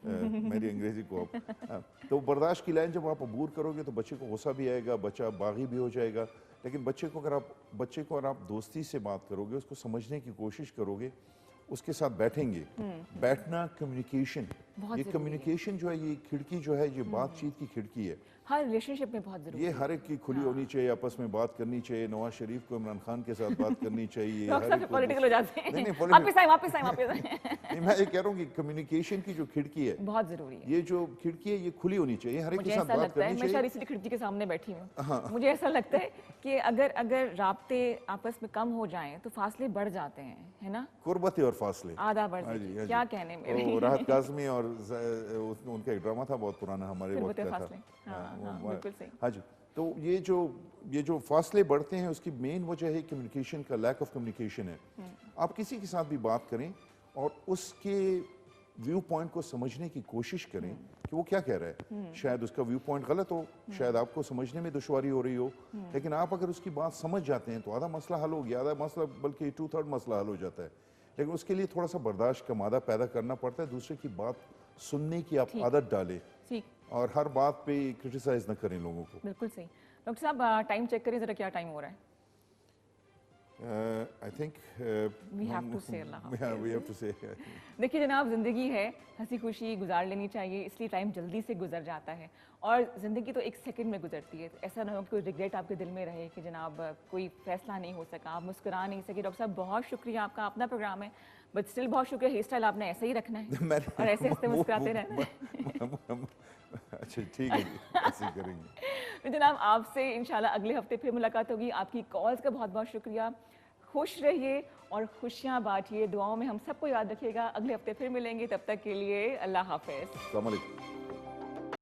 मेरी अंग्रेजी को आप तो बर्दाश्त की लाइन जब आप अबूर करोगे तो बच्चे को गुस्सा भी आएगा, बच्चा बागी भी हो जाएगा। लेकिन बच्चे को अगर आप दोस्ती से बात करोगे, उसको समझने की कोशिश करोगे, उसके साथ बैठेंगे, बैठना कम्युनिकेशन, बहुत ये ज़रूरी है। कम्युनिकेशन जो है, ये खिड़की जो है, ये बातचीत की खिड़की है। हर रिलेशनशिप में बहुत जरूरी ये है। हर एक की खुली होनी चाहिए, आपस में बात करनी चाहिए। नवाज शरीफ को इमरान खान के साथ बात करनी चाहिए। डॉक्टर साहब पॉलिटिकल हो जाते हैं। नहीं, वापस आए वापस आए वापस आए। नहीं, मैं ये कह रहा हूँ कि कम्युनिकेशन की जो खिड़की है, बहुत जरूरी है। ये जो खिड़की है, ये खुली होनी चाहिए, हर एक मुझे के साथ ऐसा बात लगता है, करनी मैं शायद चाहिए। इसीलिए खिड़की के सामने बैठी हूँ। मुझे ऐसा लगता है कि अगर राब्ते आपस में कम हो जाएं तो फासले बढ़ जाते हैं, है ना? कुर्बत और फासले आधा बढ़ हाँ जाती जी, है। हाँ क्या जी। कहने मेरे। वो राहत काज़मी और उनका एक ड्रामा था बहुत पुराना, हमारे वक्त कुर्बत और का था। फासले। हाँ, बिल्कुल सही। हाँ जी। तो ये जो फासले बढ़ते हैं, उसकी मेन वजह है कम्युनिकेशन का, लैक ऑफ कम्युनिकेशन है। आप किसी के साथ भी बात करें और उसके व्यू पॉइंट को समझने की कोशिश करें कि वो क्या कह रहा है। शायद उसका व्यू पॉइंट गलत हो, शायद आपको समझने में दुश्वारी हो रही हो, लेकिन आप अगर उसकी बात समझ जाते हैं तो आधा मसला हल हो गया, आधा मसला बल्कि 2/3 मसला हल हो जाता है। लेकिन उसके लिए थोड़ा सा बर्दाश्त का मादा पैदा करना पड़ता है, दूसरे की बात सुनने की आप आदत डालें ठीक, और हर बात पे क्रिटिसाइज न करें लोगों को। बिल्कुल सही। डॉक्टर साहब टाइम चेक करिए जरा, क्या टाइम हो रहा है? I think We have to say Allah yeah, we have to say देखिए जनाब, ज़िंदगी है, हंसी खुशी गुजार लेनी चाहिए, इसलिए टाइम जल्दी से गुजर जाता है और ज़िंदगी तो एक सेकंड में गुजरती है। ऐसा ना हो कि कोई रिग्रेट आपके दिल में रहे कि जनाब कोई फैसला नहीं हो सका, आप मुस्कुरा नहीं सके। डॉक्टर साहब बहुत शुक्रिया, आपका अपना प्रोग्राम है, बट स्टिल बहुत शुक्रिया। हेयर स्टाइल आपने ऐसे ही रखना है और ऐसे ऐसे मुस्कुराते रहना है। अच्छा ठीक है जी, ऐसे ही करेंगे। तो जनाब आपसे इंशाल्लाह अगले हफ्ते फिर मुलाकात होगी। आपकी कॉल्स का बहुत बहुत शुक्रिया। खुश रहिए और खुशियाँ बांटिए, दुआओं में हम सबको याद रखिएगा। अगले हफ्ते फिर मिलेंगे, तब तक के लिए अल्लाह हाफिज़। अस्सलाम वालेकुम।